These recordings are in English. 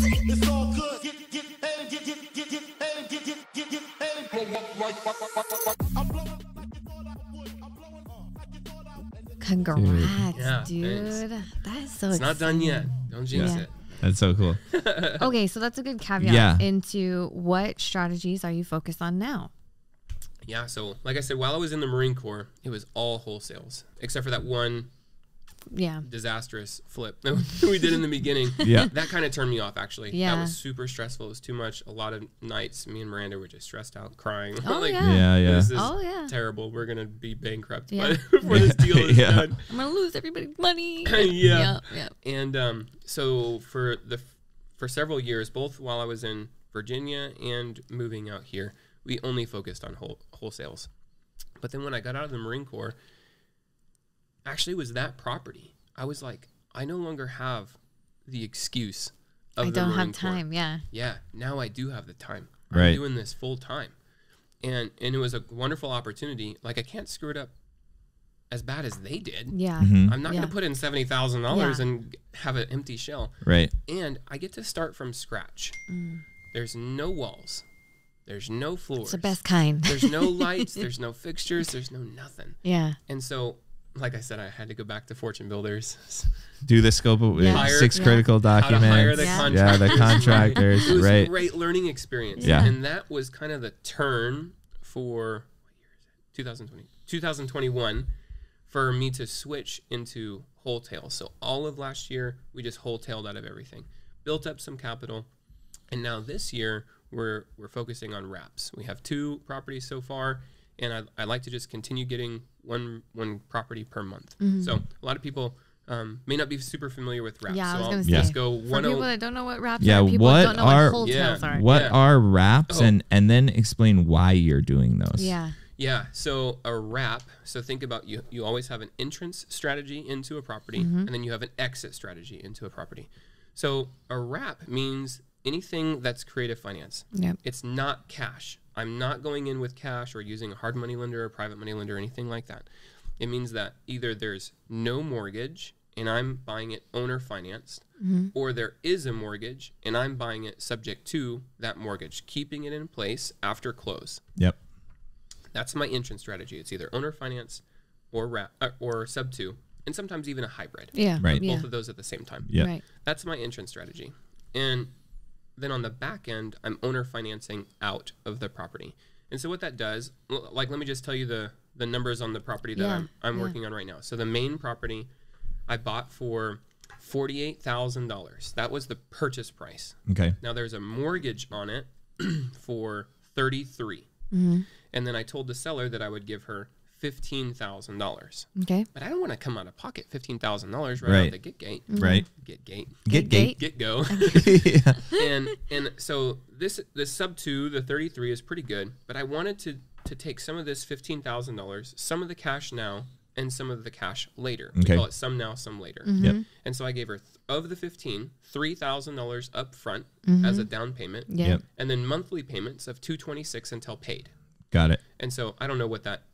It's all good. Congrats, dude. That is so It's not done yet. Don't jinx it. That's so cool. Okay, so that's a good caveat into what strategies are you focused on now? Yeah, so like I said, while I was in the Marine Corps, it was all wholesales, except for that one disastrous flip that we did in the beginning. That kind of turned me off, actually. That was super stressful. It was too much. A lot of nights, me and Miranda were just stressed out, crying. This is terrible. We're going to be bankrupt before this deal is done. I'm going to lose everybody's money. And so for several years, both while I was in Virginia and moving out here, we only focused on wholesales. But then when I got out of the Marine Corps, actually it was that property. I was like, I no longer have the excuse of I don't have time. Yeah. Now I do have the time. I'm doing this full time. And it was a wonderful opportunity. Like, I can't screw it up as bad as they did. I'm not going to put in $70,000 and have an empty shell. And I get to start from scratch. There's no walls. There's no floors. It's the best kind. There's no lights. There's no fixtures. There's no nothing. And so, like I said, I had to go back to Fortune Builders. Do the scope of 6 critical documents. How to hire the contractors. The contractors. It was a great learning experience. And that was kind of the turn for, what year is it? 2021 for me to switch into wholesale. So all of last year, we just wholesaleed out of everything. Built up some capital. And now this year, we're focusing on wraps. We have 2 properties so far, and I like to just continue getting one property per month. So a lot of people may not be super familiar with wraps. So I was going to say, just go for people that don't know what wraps are, people what don't know what wholesales are. What are wraps, and then explain why you're doing those. So a wrap, so think about you always have an entrance strategy into a property, and then you have an exit strategy into a property. So a wrap means anything that's creative finance. It's not cash. I'm not going in with cash or using a hard money lender or private money lender or anything like that. It means that either there's no mortgage and I'm buying it owner financed, or there is a mortgage and I'm buying it subject to that mortgage, keeping it in place after close. That's my entrance strategy. It's either owner finance or wrap or sub 2, and sometimes even a hybrid. Both of those at the same time. That's my entrance strategy. And then on the back end, I'm owner financing out of the property. And so what that does, like, let me just tell you the numbers on the property that I'm working on right now. So the main property I bought for $48,000. That was the purchase price. Now there's a mortgage on it for $33,000. And then I told the seller that I would give her $15,000. But I don't want to come out of pocket $15,000 right out the get go. And so this sub 2, the 33 is pretty good, but I wanted to take some of this $15,000, some of the cash now, and some of the cash later. We call it some now, some later. And so I gave her of the $3,000 up front as a down payment, and then monthly payments of $226 until paid. Got it. And so I don't know what that.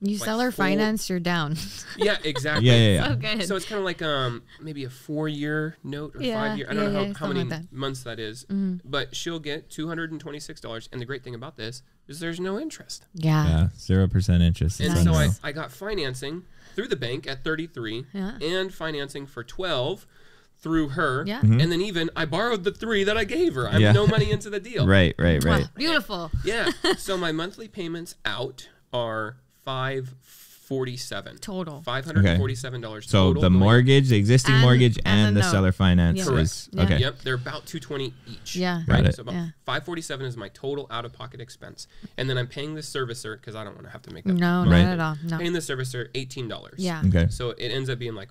You seller finance, you're down. Exactly. Yeah. So good. So it's kind of like maybe a 4-year note or 5-year. I don't know how many months that is. But she'll get $226. And the great thing about this is there's no interest. 0% interest. And so I got financing through the bank at 33 and financing for 12 through her. And then even I borrowed the 3 that I gave her. I have no money into the deal. Right. Wow, beautiful. So my monthly payments out are $547 total. $547 total. So the mortgage, the existing mortgage, and the seller finance is They're about $220 each. Right. So about $547 is my total out-of-pocket expense, and then I'm paying the servicer because I don't want to have to make that. Not at all. No. Paying the servicer $18. So it ends up being like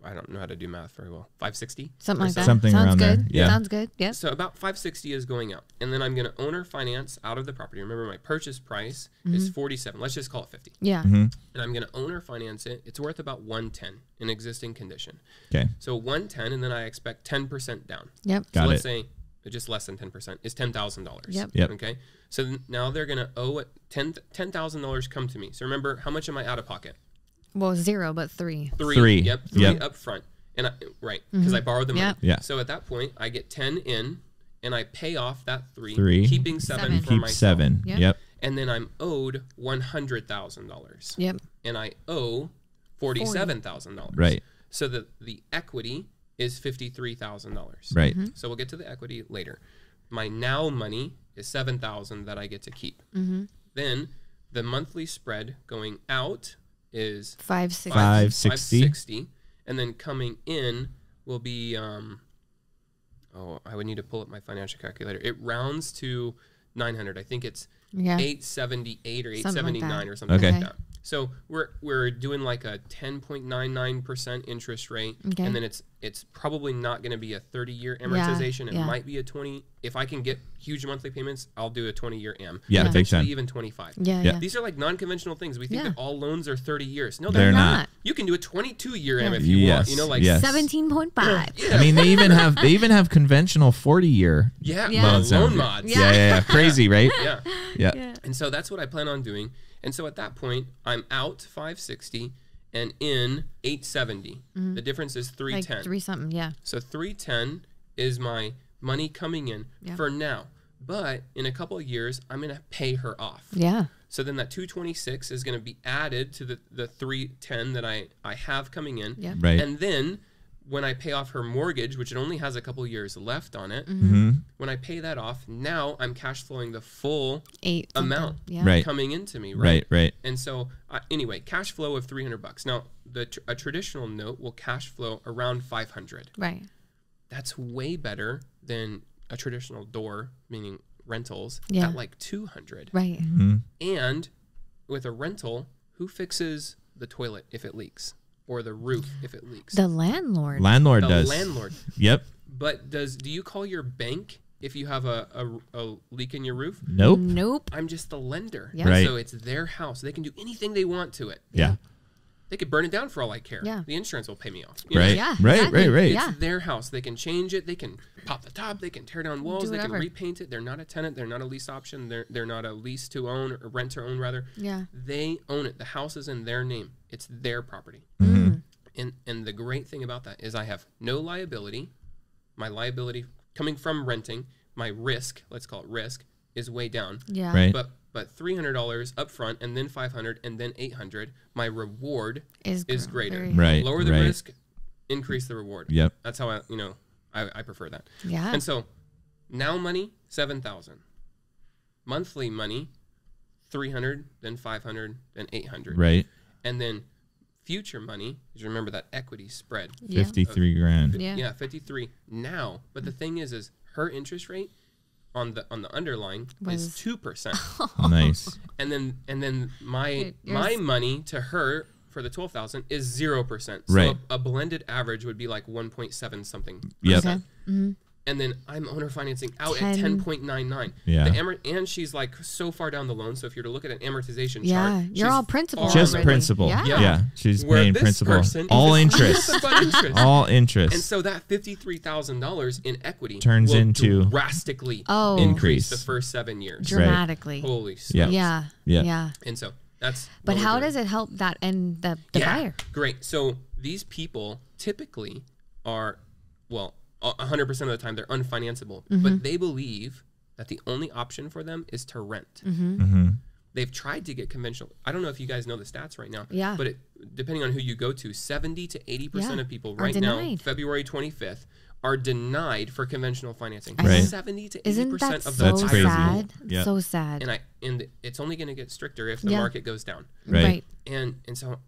I don't know how to do math very well. $560, something like that. Something Sounds around good. there. Sounds good. Yep. So about $560 is going out, and then I'm going to owner finance out of the property. Remember, my purchase price is $47. Let's just call it $50. And I'm going to owner finance it. It's worth about $110 in existing condition. Okay. So $110, and then I expect 10% down. So let's say just less than 10% is $10,000. Okay. So now they're going to owe $10,000 come to me. So remember, how much am I out of pocket? Well, 0, but 3. 3. Yep. 3 up front. And because I borrowed the money. Yeah. So at that point, I get 10 in, and I pay off that 3, keeping 7 for myself. 7. Yep. And then I'm owed $100,000. Yep. And I owe $47,000. Right. So the equity is $53,000. Right. So we'll get to the equity later. My now money is $7,000 that I get to keep. Then the monthly spread going out is $560. And then coming in will be I would need to pull up my financial calculator. It rounds to 900. I think it's 878 or 879 or something like that. So we're doing like a 10.99% interest rate, and then it's probably not going to be a 30-year amortization. It might be a 20. If I can get huge monthly payments, I'll do a 20-year am. Yeah, eventually even 25. Yeah. These are like non-conventional things. We think that all loans are 30 years. No, they're not. You can do a 22-year am if you want. You know, like 17.5. Yeah. I mean, they even have conventional 40-year loan mods. Yeah. Crazy, right? Yeah. And so that's what I plan on doing. And so at that point, I'm out $560 and in $870. The difference is $310. Like 3 something, yeah. So $310 is my money coming in for now. But in a couple of years, I'm going to pay her off. Yeah. So then that $226 is going to be added to the $310 that I have coming in. Yeah. Right. And then when I pay off her mortgage, which it only has a couple years left on it, when I pay that off, now I'm cash flowing the full amount coming into me, right? Right. And so, anyway, cash flow of $300. Now, a traditional note will cash flow around $500. Right. That's way better than a traditional door, meaning rentals, at like $200. Right. And with a rental, who fixes the toilet if it leaks? Or the roof if it leaks? The landlord. Landlord does. The landlord. Yep. But do you call your bank if you have a leak in your roof? Nope. I'm just the lender. Yeah. Right. So it's their house. They can do anything they want to it. Yeah. They could burn it down for all I care. Yeah. The insurance will pay me off. Right. Yeah. Right. It's their house. They can change it. They can pop the top. They can tear down walls. They can repaint it. They're not a tenant. They're not a lease option. They're not a lease to own or rent to own rather. Yeah. They own it. The house is in their name. It's their property. And the great thing about that is I have no liability. My liability coming from renting, my risk, let's call it risk, is way down. Yeah. Right. But $300 up front and then $500 and then $800, my reward is greater. Right. Lower the risk, increase the reward. Yep. That's how I prefer that. Yeah. And so now money, $7,000. Monthly money, $300, then $500, then $800. Right. And then future money, because remember that equity spread. 53 grand. Yeah, 53 now. But the thing is her interest rate on the underlying is 2%. Nice. And then my money to her for the $12,000 is 0%. So right. a blended average would be like 1.7 something. Yep. Okay. And then I'm owner financing out at 10.99. Yeah. And she's like so far down the loan. So if you're to look at an amortization chart, you're all principal. Just principal. Yeah. She's paying principal. All interest. All interest. And so that $53,000 in equity turns will into drastically increase the first 7 years. Dramatically. Right. Holy smokes. Yeah. And so that's. But how does it help that end the buyer? Great. So these people typically are 100% of the time they're unfinanceable, but they believe that the only option for them is to rent. They've tried to get conventional. I don't know if you guys know the stats right now, but depending on who you go to, 70 to 80% of people right now, February 25th, are denied for conventional financing. Right. 70 to 80% Isn't that of so the sad? Yeah. So sad. And it's only going to get stricter if the market goes down. Right. And so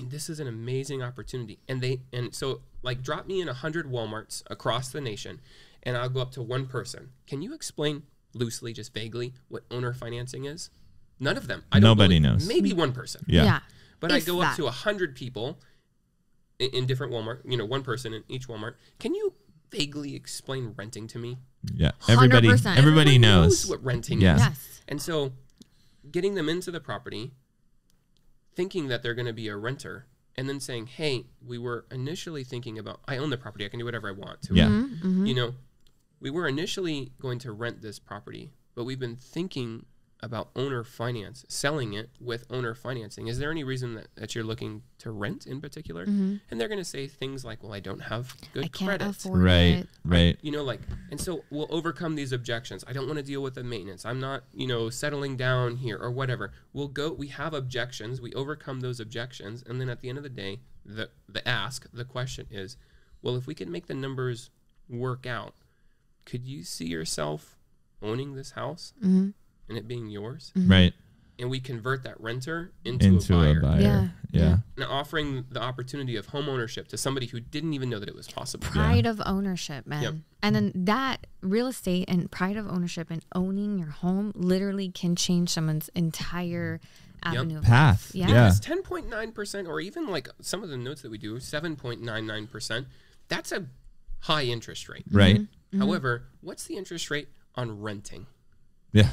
this is an amazing opportunity. And so like drop me in 100 Walmarts across the nation and I'll go up to one person. Can you explain loosely, just vaguely, what owner financing is? None of them. Nobody knows. Maybe one person. Yeah. But I go up to 100 people in different Walmart, one person in each Walmart. Can you vaguely explain renting to me? Yeah. Everybody knows what renting is. Yes. And so getting them into the property, thinking that they're going to be a renter, and then saying, hey, we were initially thinking about, I own the property, I can do whatever I want to it. We were initially going to rent this property, but we've been thinking about owner finance, selling it with owner financing, is there any reason that you're looking to rent in particular? And they're going to say things like, well, I don't have good credit. Right. You know, like, and so we'll overcome these objections. I don't want to deal with the maintenance. I'm not, you know, settling down here or whatever. We have objections. We overcome those objections. And then at the end of the day, the question is, well, if we can make the numbers work out, could you see yourself owning this house and it being yours? Right. And we convert that renter into a buyer. Yeah. And offering the opportunity of home ownership to somebody who didn't even know that it was possible. Pride of ownership, man. Yep. And then that real estate and pride of ownership and owning your home literally can change someone's entire avenue of path. Yeah. Because 10.9%, or even like some of the notes that we do, 7.99%, that's a high interest rate. Right. However, what's the interest rate on renting? Yeah.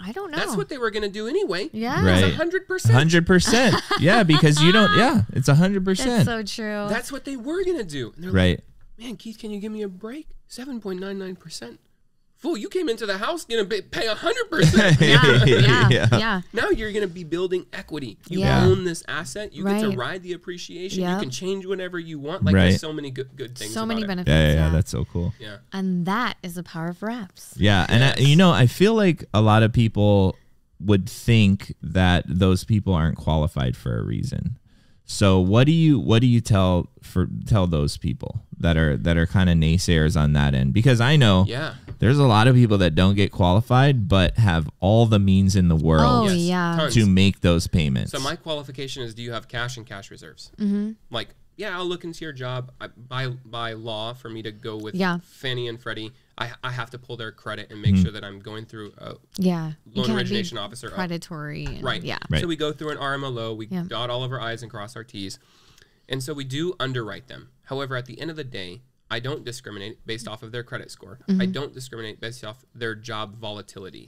I don't know. That's what they were going to do anyway. Yeah. Right. It's 100%. 100%. Yeah, because you don't, it's 100%. That's so true. That's what they were going to do. And they're Right. like, man, Keith, can you give me a break? 7.99%. Fool, you came into the house going to pay 100%. Yeah. Now you're going to be building equity. You Yeah. own this asset. You get to Right. ride the appreciation. Yep. You can change whenever you want. Like, Right. there's so many good things So about many it. benefits. Yeah, that's so cool. Yeah. And that is the power of wraps. Yeah, and Yes. I feel like a lot of people would think that those people aren't qualified for a reason. So what do you tell those people that are kind of naysayers on that end? Because I know there's a lot of people that don't get qualified but have all the means in the world Oh, yeah. Tons. to make those payments. So my qualification is, do you have cash and cash reserves? Like, yeah, I'll look into your job. By law, for me to go with Fannie and Freddie, I have to pull their credit and make sure that I'm going through a loan origination officer. Predatory. Right. Yeah. Right. So we go through an RMLO. We dot all of our I's and cross our T's. And so we do underwrite them. However, at the end of the day, I don't discriminate based off of their credit score. I don't discriminate based off their job volatility.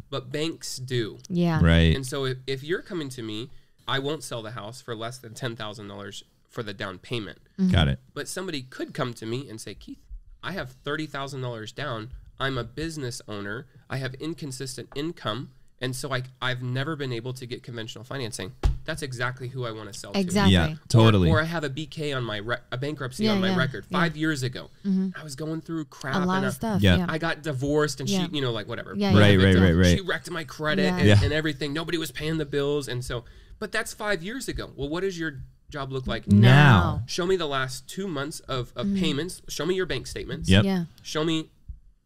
But banks do. Yeah. Right. And so if you're coming to me, I won't sell the house for less than $10,000 for the down payment. Got it. But somebody could come to me and say, Keith, I have $30,000 down. I'm a business owner. I have inconsistent income. And so I've never been able to get conventional financing. That's exactly who I want to sell Exactly. to. Yeah, totally. Or I have a BK on my a bankruptcy on my record 5 years ago. I was going through crap. A lot of stuff. Yeah. Yeah. I got divorced and she, you know, like whatever. Yeah, Right. She wrecked my credit Yeah. and everything. Nobody was paying the bills. And so, but that's 5 years ago. Well, what does your job look like Now. Show me the last 2 months of payments. Show me your bank statements. Yep. Yeah. Show me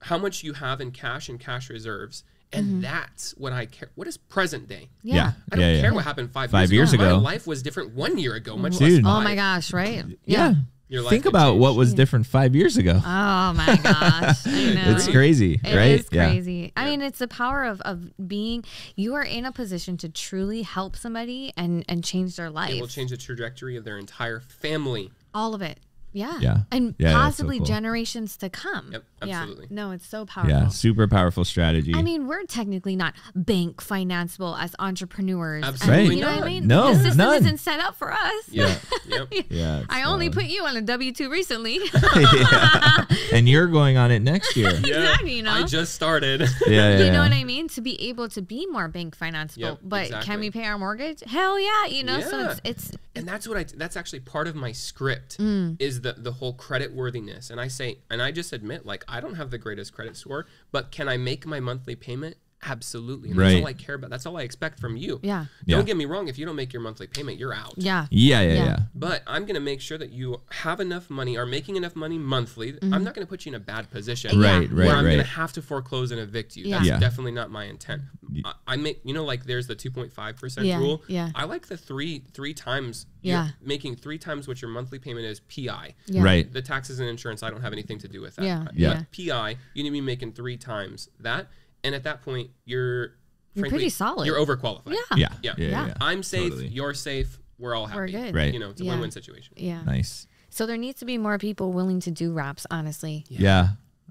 how much you have in cash and cash reserves. And that's what I care. What is present day? Yeah. I don't care what happened 5 years ago. My life was different 1 year ago, much Dude. less Oh 5. my gosh, right? Yeah. Your life Think could about change. what was different 5 years ago. Oh my gosh. I know. It's crazy, It right? is crazy. I mean, it's the power of being, you are in a position to truly help somebody and change their life. It will change the trajectory of their entire family. All of it. Yeah. Yeah. And Yeah, that's so possibly cool. generations to come. Yep, absolutely. Yeah. No, it's so powerful. Yeah, super powerful strategy. I mean, we're technically not bank financeable as entrepreneurs. Absolutely And, you know not. what I mean? No, the system none. isn't set up for us. Yeah. Yep. yeah, I only put you on a W-2 recently. yeah. And you're going on it next year. Exactly, you know? I just started. Yeah, You know what I mean? To be able to be more bank financeable. Yep, but exactly. can we pay our mortgage? Hell yeah, you know? So Yeah. it's And that's that's actually part of my script is the whole credit worthiness. And I say, and I just admit, like, I don't have the greatest credit score, but can I make my monthly payment? Absolutely. And Right. that's all I care about. That's all I expect from you. Yeah. Don't get me wrong. If you don't make your monthly payment, you're out. Yeah. Yeah. But I'm going to make sure that you have enough money, are making enough money monthly. I'm not going to put you in a bad position. Right, Where I'm going to right. have to foreclose and evict you. Yeah. That's Yeah. definitely not my intent. I make, you know, like there's the 2.5% Yeah, rule. yeah. I like the three times. Yeah. You're making 3 times what your monthly payment is PI. Yeah. Right. The taxes and insurance, I don't have anything to do with that. Yeah, But yeah. PI, you need to be making 3 times that. And at that point, you're frankly, pretty solid. You're overqualified. Yeah. Yeah. I'm safe. Totally. You're safe. We're all happy. We're good. Right. You know, it's a Yeah. win-win situation. Yeah. Nice. So there needs to be more people willing to do wraps, honestly. Yeah.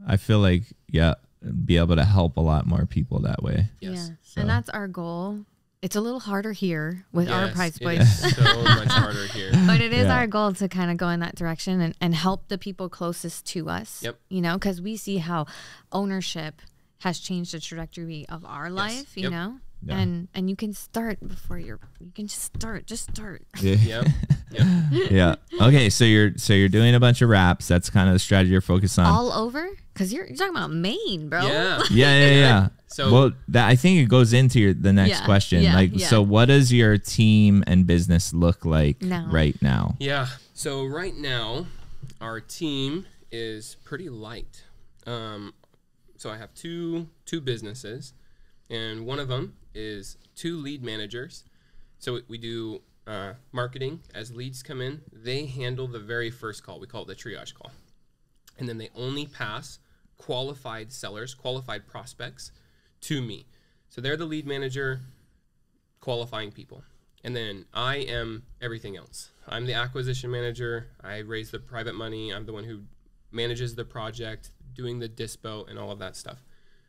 I feel like, be able to help a lot more people that way. Yes. Yeah. So- And that's our goal. It's a little harder here with our price It points. is so much harder here. But it is Yeah. our goal to kind of go in that direction and help the people closest to us. Yep. You know, because we see how ownership has changed the trajectory of our life, you Yep. know? Yeah. And you can start before you can just start. Yeah. Yeah. Yeah. Okay. So you're doing a bunch of wraps. That's kind of the strategy you're focused on. All over? Because you're talking about Maine, bro. Yeah. Yeah. So Well, I think it goes into the next Yeah, question. yeah, Like, yeah. so what does your team and business look like Now. right now? yeah. So right now, our team is pretty light. So I have two businesses, and one of them is 2 lead managers. So we do marketing. As leads come in, they handle the very first call. We call it the triage call. And then they only pass qualified sellers, qualified prospects to me. So they're the lead manager, qualifying people. And then I am everything else. I'm the acquisition manager. I raise the private money. I'm the one who manages the project, doing the dispo and all of that stuff.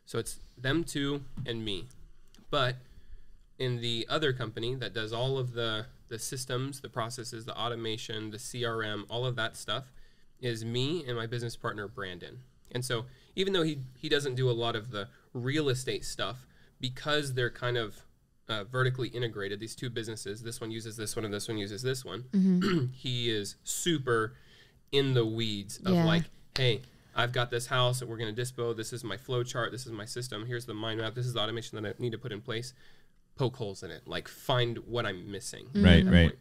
So it's them 2 and me. But in the other company that does all of the systems, the processes, the automation, the CRM, all of that stuff is me and my business partner, Brandon. And so even though he doesn't do a lot of the real estate stuff, because they're kind of vertically integrated, these 2 businesses, this one uses this one and this one uses this one, he is super in the weeds of like, hey, I've got this house that we're going to dispo. This is my flow chart. This is my system. Here's the mind map. This is the automation that I need to put in place. Poke holes in it. Like, find what I'm missing. Right.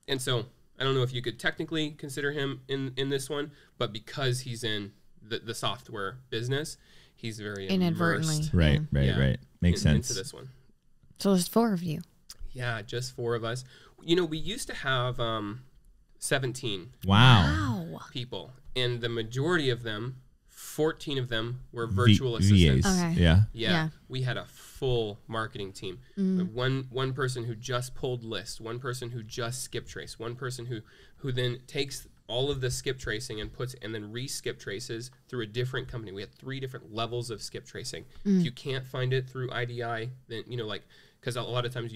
And so I don't know if you could technically consider him in this one, but because he's in the software business, he's very Inadvertently. immersed. Right. Yeah. Right. Makes sense. Into this one. So there's 4 of you. Yeah, just 4 of us. You know, we used to have 17 Wow. people, and the majority of them, 14 of them, were virtual assistants. VAs. Okay. Yeah. Yeah, we had a full marketing team. One person who just pulled lists, one person who just skip trace, one person who then takes all of the skip tracing and then re-skip traces through a different company. We had 3 different levels of skip tracing. If you can't find it through IDI, then because a lot of times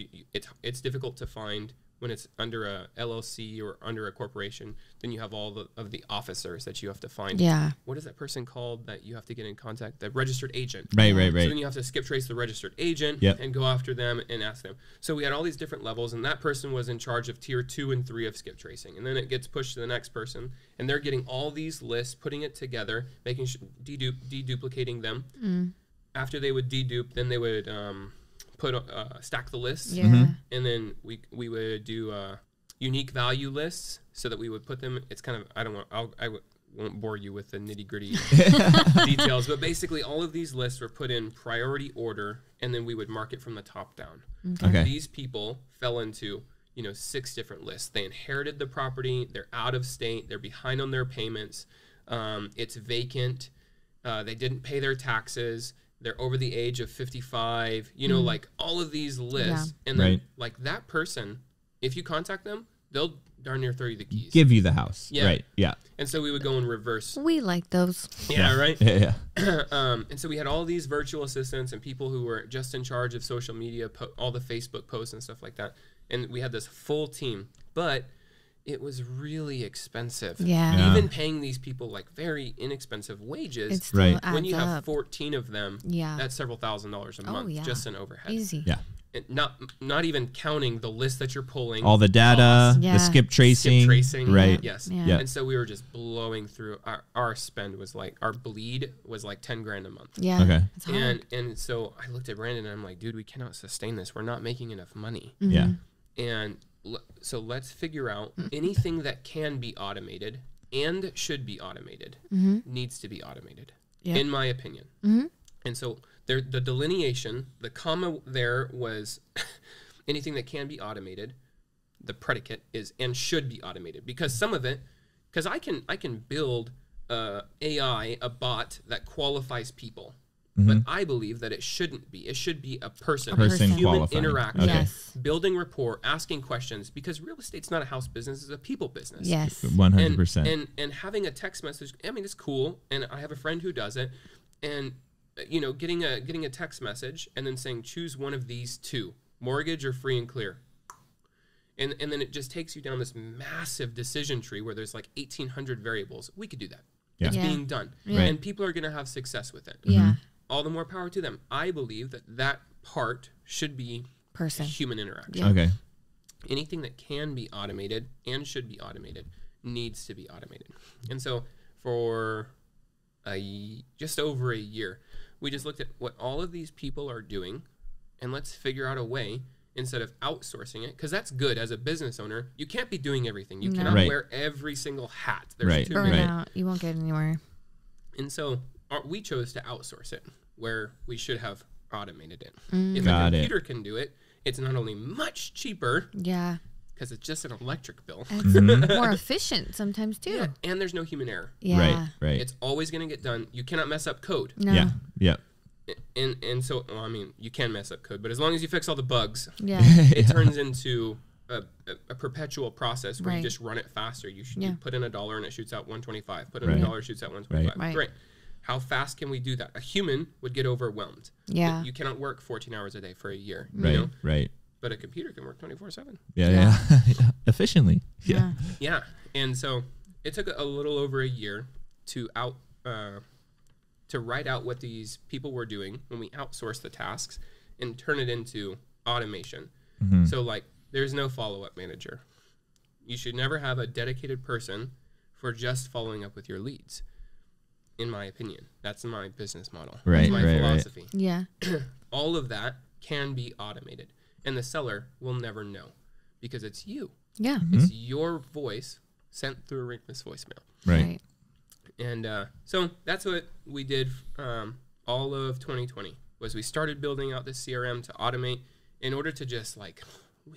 it's difficult to find when it's under a LLC or under a corporation. Then you have all of the officers that you have to find. Yeah. What is that person called that you have to get in contact? The registered agent. Right. So then you have to skip trace the registered agent and go after them and ask them. So we had all these different levels, and that person was in charge of tier 2 and 3 of skip tracing. And then it gets pushed to the next person, and they're getting all these lists, putting it together, making deduplicating them. After they would dedupe, then they would stack the lists. Yeah. And then we would do unique value lists so that we would put them. It's kind of, I won't bore you with the nitty gritty details, but basically all of these lists were put in priority order, and then we would mark it from the top down. Okay. These people fell into 6 different lists. They inherited the property. They're out of state. They're behind on their payments. It's vacant. They didn't pay their taxes. They're over the age of 55, like all of these lists. And then like that person, if you contact them, they'll darn near throw you the keys. Give you the house. Yeah. Right. Yeah. And so we would go in reverse. We like those. Yeah, right? Yeah. And so we had all these virtual assistants and people who were just in charge of social media, all the Facebook posts and stuff like that. And we had this full team, but it was really expensive. Yeah. Even paying these people like very inexpensive wages. It still Right. adds When you have up. 14 of them, Yeah. that's several $1,000s a month just in overhead. Easy. Yeah. And not even counting the list that you're pulling. All the data, Yeah. the skip tracing. Skip tracing. Right. Yes. Yeah. And so we were just blowing through. Our spend was like, our bleed was like 10 grand a month. Yeah. Okay. It's hard. And so I looked at Brandon and I'm like, dude, we cannot sustain this. We're not making enough money. Yeah. And so let's figure out anything that can be automated and should be automated needs to be automated, in my opinion. And so the delineation, the comma there was anything that can be automated. The predicate is and should be automated, because some of it, because I can build AI, a bot that qualifies people. But I believe that it shouldn't be. It should be a person person human qualifying. interaction, Okay. Yes. building rapport, asking questions, because real estate's not a house business, it's a people business. Yes. 100%. And having a text message, I mean, it's cool, and I have a friend who does it, and getting a text message and then saying choose one of these 2, mortgage or free and clear. And then it just takes you down this massive decision tree where there's like 1,800 variables. We could do that. Yeah. It's Yeah. being done. Yeah. And people are going to have success with it. Yeah. all the more power to them. I believe that part should be human interaction. Yeah. Okay. Anything that can be automated and should be automated needs to be automated. And so for just over a year, we just looked at what all of these people are doing, and let's figure out a way, instead of outsourcing it, because that's good as a business owner. You can't be doing everything. You cannot wear every single hat. There's too many. Out. You won't get anywhere. And so we chose to outsource it where we should have automated it. If Got a computer can do it, it's not only much cheaper, because it's just an electric bill. It's more efficient sometimes too. Yeah, and there's no human error. Yeah. Right. It's always going to get done. You cannot mess up code. No. Yeah. And so, well, I mean, you can mess up code, but as long as you fix all the bugs, Yeah. it turns into a perpetual process where you just run it faster. You put in $1 and it shoots out 125. Put in $1, shoots out 125. Right. Great. How fast can we do that? A human would get overwhelmed. Yeah. You cannot work 14 hours a day for a year. Right. You know? Right. But a computer can work 24/7. Yeah. Efficiently. Yeah. Yeah. And so it took a little over a year to write out what these people were doing when we outsourced the tasks and turn it into automation. So like, there's no follow-up manager. You should never have a dedicated person for just following up with your leads. In my opinion, that's my business model. Right, That's my philosophy. Yeah. All of that can be automated, and the seller will never know because it's you. Yeah. It's your voice sent through a ringless voicemail. Right. And so that's what we did all of 2020 was we started building out this CRM to automate in order to just like,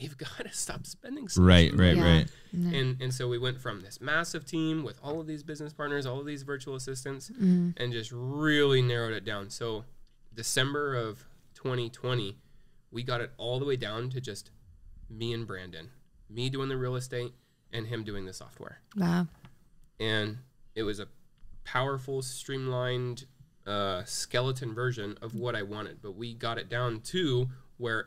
we've got to stop spending so much money. Right. And so we went from this massive team with all of these business partners, all of these virtual assistants, and just really narrowed it down. So December of 2020, we got it all the way down to just me and Brandon, me doing the real estate and him doing the software. Wow. And it was a powerful, streamlined skeleton version of what I wanted. But we got it down to where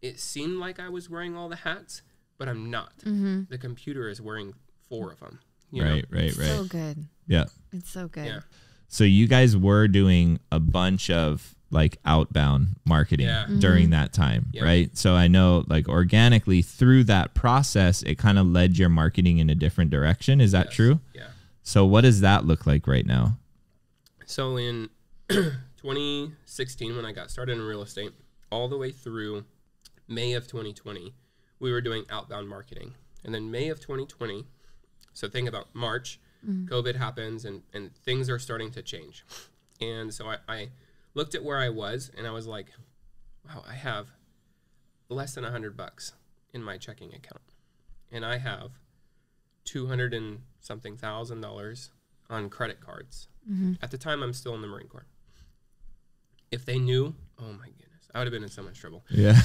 it seemed like I was wearing all the hats, but I'm not. The computer is wearing 4 of them. Right. So good. Yeah. It's so good. Yeah. So you guys were doing a bunch of like outbound marketing during that time, right? So I know like organically through that process, it kind of led your marketing in a different direction. Is that true? Yeah. So what does that look like right now? So in 2016, when I got started in real estate, all the way through May of 2020, we were doing outbound marketing. And then May of 2020, so think about March, COVID happens and things are starting to change. And so I looked at where I was and I was like, wow, I have less than $100 in my checking account. And I have $200 and something thousand on credit cards. At the time, I'm still in the Marine Corps. If they knew, oh my goodness, I would have been in so much trouble. Yeah.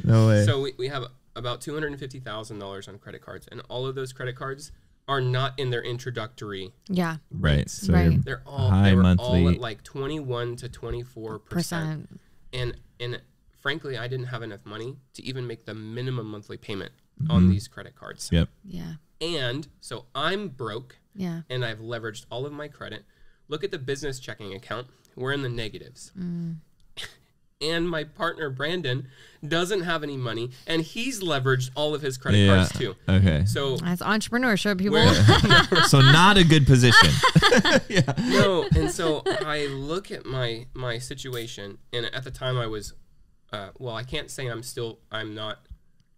No way. So we have about $250,000 on credit cards, and all of those credit cards are not in their introductory. Yeah. Right. So Right. They're all high they were monthly all at like 21 to 24%. And frankly, I didn't have enough money to even make the minimum monthly payment on these credit cards. Yep. Yeah. And so I'm broke. Yeah. And I've leveraged all of my credit. Look at the business checking account. We're in the negatives. And my partner, Brandon, doesn't have any money, and he's leveraged all of his credit cards too. Okay. So That's entrepreneurship, people. So not a good position. no, and so I look at my situation, and at the time I was, I can't say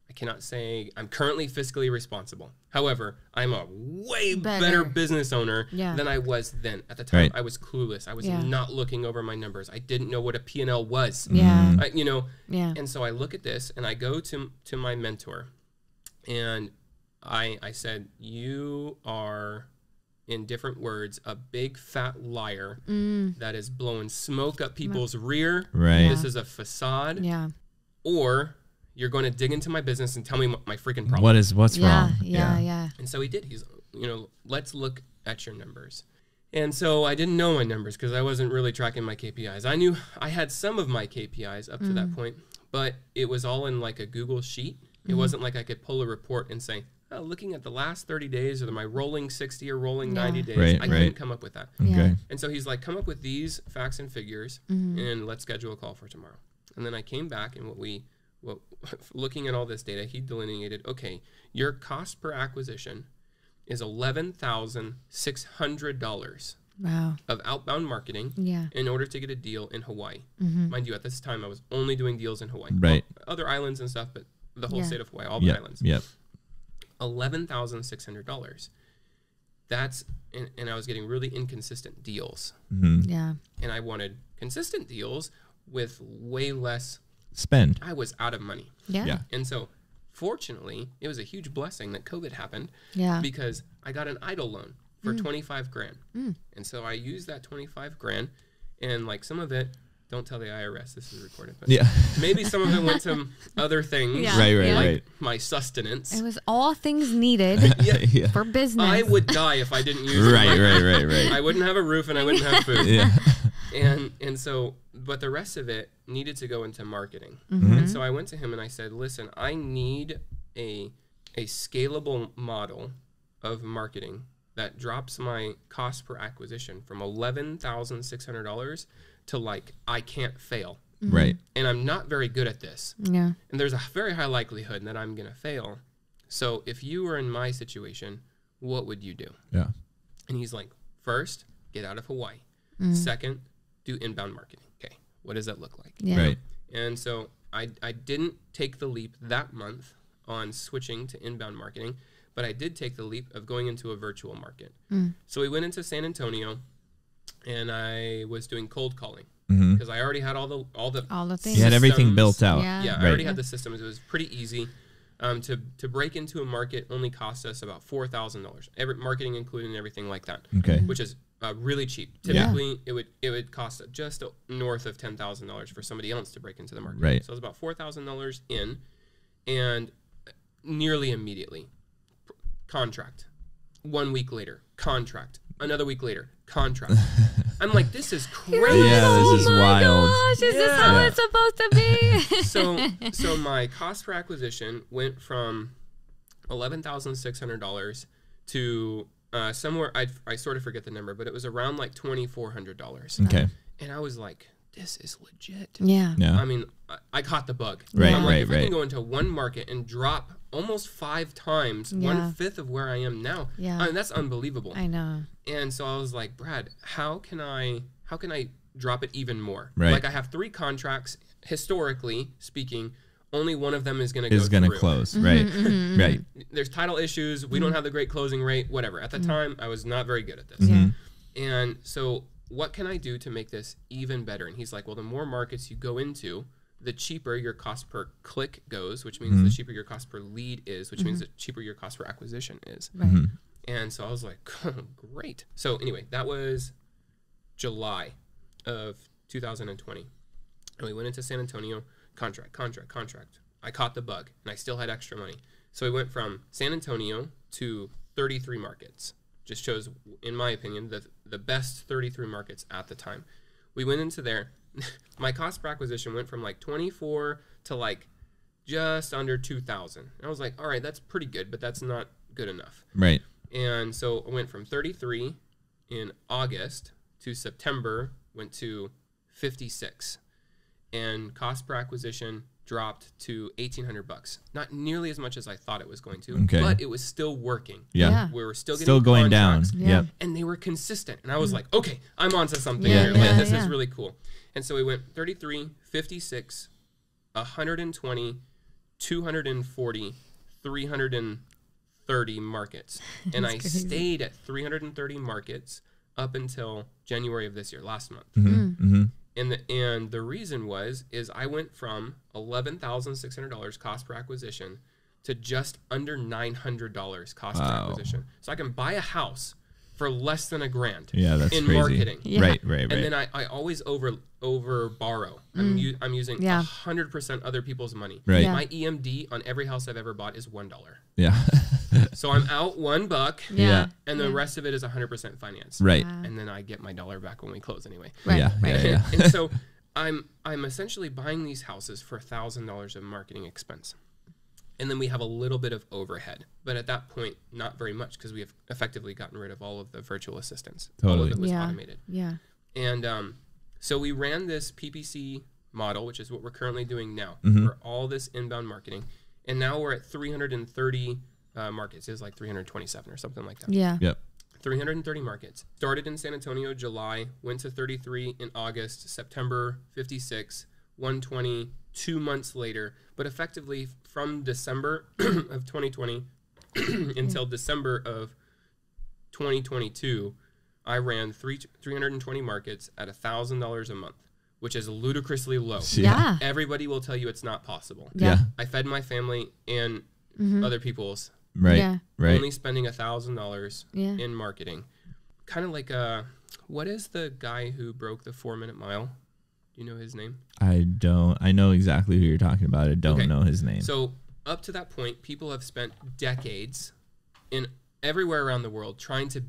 I cannot say I'm currently fiscally responsible. However, I'm a way better business owner than I was then. At the time, Right. I was clueless. I was not looking over my numbers. I didn't know what a P&L was. Yeah. And so I look at this, and I go to my mentor, and I said, you are, in different words, a big fat liar that is blowing smoke up people's rear. Right. This is a facade. Yeah. Or you're going to dig into my business and tell me my freaking problem. What's wrong? Yeah. And so he did. He's, let's look at your numbers. And so I didn't know my numbers because I wasn't really tracking my KPIs. I knew I had some of my KPIs up to that point, but it was all in like a Google sheet. It wasn't like I could pull a report and say, looking at the last 30 days or my rolling 60 or rolling 90 days, Right, I couldn't come up with that. Okay. And so he's like, come up with these facts and figures and let's schedule a call for tomorrow. And then I came back and looking at all this data, he delineated, okay, your cost per acquisition is $11,600 of outbound marketing in order to get a deal in Hawaii. Mind you, at this time, I was only doing deals in Hawaii. Right. Well, other islands and stuff, but the whole state of Hawaii, all the islands. Yep. $11,600. That's, and I was getting really inconsistent deals. Yeah. And I wanted consistent deals with way less spend. I was out of money. Yeah. And so fortunately, it was a huge blessing that COVID happened because I got an EIDL loan for $25,000. And so I used that $25,000 and like some of it, don't tell the IRS, this is recorded, but maybe some of it went to other things. Right. My sustenance. It was all things needed for business. I would die if I didn't use it. Right. I wouldn't have a roof and I wouldn't have food. And so, but the rest of it needed to go into marketing. And so I went to him and I said, listen, I need a scalable model of marketing that drops my cost per acquisition from $11,600 to like, I can't fail. Right. And I'm not very good at this. Yeah. And there's a very high likelihood that I'm going to fail. So if you were in my situation, what would you do? Yeah. And he's like, first, get out of Hawaii. Second, do inbound marketing. Okay. What does that look like? Yeah. Right. And so I didn't take the leap that month on switching to inbound marketing, but I did take the leap of going into a virtual market. So we went into San Antonio and I was doing cold calling because I already had all the things. You had everything built out. Yeah, I already had the systems. It was pretty easy. To break into a market only cost us about $4,000. Marketing included and everything like that. Okay. Which is really cheap. Typically, it would cost just north of $10,000 for somebody else to break into the market. Right. So it was about $4,000 in, and nearly immediately, contract. 1 week later, contract. Another week later, contract. I'm like, this is crazy. This is wild. Gosh, is this how it's supposed to be? So my cost per acquisition went from $11,600 to somewhere, I sort of forget the number, but it was around like $2,400. Okay. And I was like, this is legit. Yeah. I mean, I caught the bug. Right, I'm like, if I right. can go into one market and drop almost 5 times, 1/5 of where I am now. Yeah. I mean, that's unbelievable. I know. And so I was like, Brad, how can I drop it even more? Right. Like I have 3 contracts, historically speaking, only one of them is going to go Is going to through. close. Right. Right. There's title issues. We don't have the great closing rate, whatever. At the time, I was not very good at this. And so what can I do to make this even better? And he's like, well, the more markets you go into, the cheaper your cost per click goes, which means the cheaper your cost per lead is, which means the cheaper your cost per acquisition is. Right. And so I was like, great. So anyway, that was July of 2020. And we went into San Antonio, contract. I caught the bug, and I still had extra money. So we went from San Antonio to 33 markets. Just shows, in my opinion, the best 33 markets at the time. We went into there. My cost per acquisition went from like 24 to like just under 2,000. I was like, all right, that's pretty good, but that's not good enough. Right. And so I went from 33 in August to September, went to 56. And cost per acquisition dropped to $1,800. Not nearly as much as I thought it was going to, but it was still working. Yeah. We were still getting going down. Yeah. And they were consistent. And I was like, okay, I'm onto something here. Like, this is really cool. And so we went 33, 56, 120, 240, 330 markets. And I stayed at 330 markets up until January of this year, last month. And the reason is I went from $11,600 cost per acquisition to just under $900 cost per acquisition. So I can buy a house for less than $1,000 that's in crazy. marketing. Right. And then I always over borrow. I'm using 100% other people's money. Right. My EMD on every house I've ever bought is $1. Yeah. So I'm out $1. Yeah. And the rest of it is 100% finance. Right. And then I get my dollar back when we close anyway. Right. Yeah. And so I'm essentially buying these houses for $1,000 of marketing expense. And then we have a little bit of overhead. But at that point, not very much, because we have effectively gotten rid of all of the virtual assistants. All of it was automated. Yeah. And so we ran this PPC model, which is what we're currently doing now for all this inbound marketing. And now we're at 330 markets. It was like 327 or something like that. Yeah. Yep. 330 markets. Started in San Antonio, July, went to 33 in August, September, 56, 120, 2 months later. But effectively from December of 2020 until December of 2022, I ran 320 markets at $1,000 a month, which is ludicrously low. Yeah. Everybody will tell you it's not possible. Yeah. I fed my family and other people's. Right. Yeah. Right. Only spending $1,000 in marketing. Kind of like what is the guy who broke the 4-minute mile? Do you know his name? I don't. I know exactly who you're talking about. I don't know his name. So up to that point, people have spent decades in everywhere around the world trying to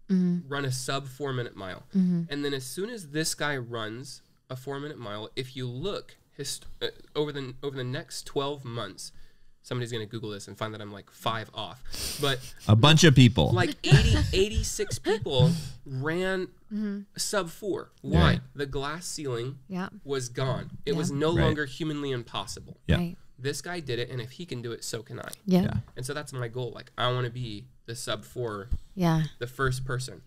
run a sub 4-minute mile. And then as soon as this guy runs a 4-minute mile, if you look over the next 12 months, somebody's going to Google this and find that I'm like 5 off. But a bunch of people. Like 86 people ran sub 4. Why? Yeah. The glass ceiling Yeah. was gone. It was no longer humanly impossible. Yeah. Right. This guy did it, and if he can do it, so can I. Yeah. And so that's my goal. Like, I want to be the sub 4, Yeah. the first person.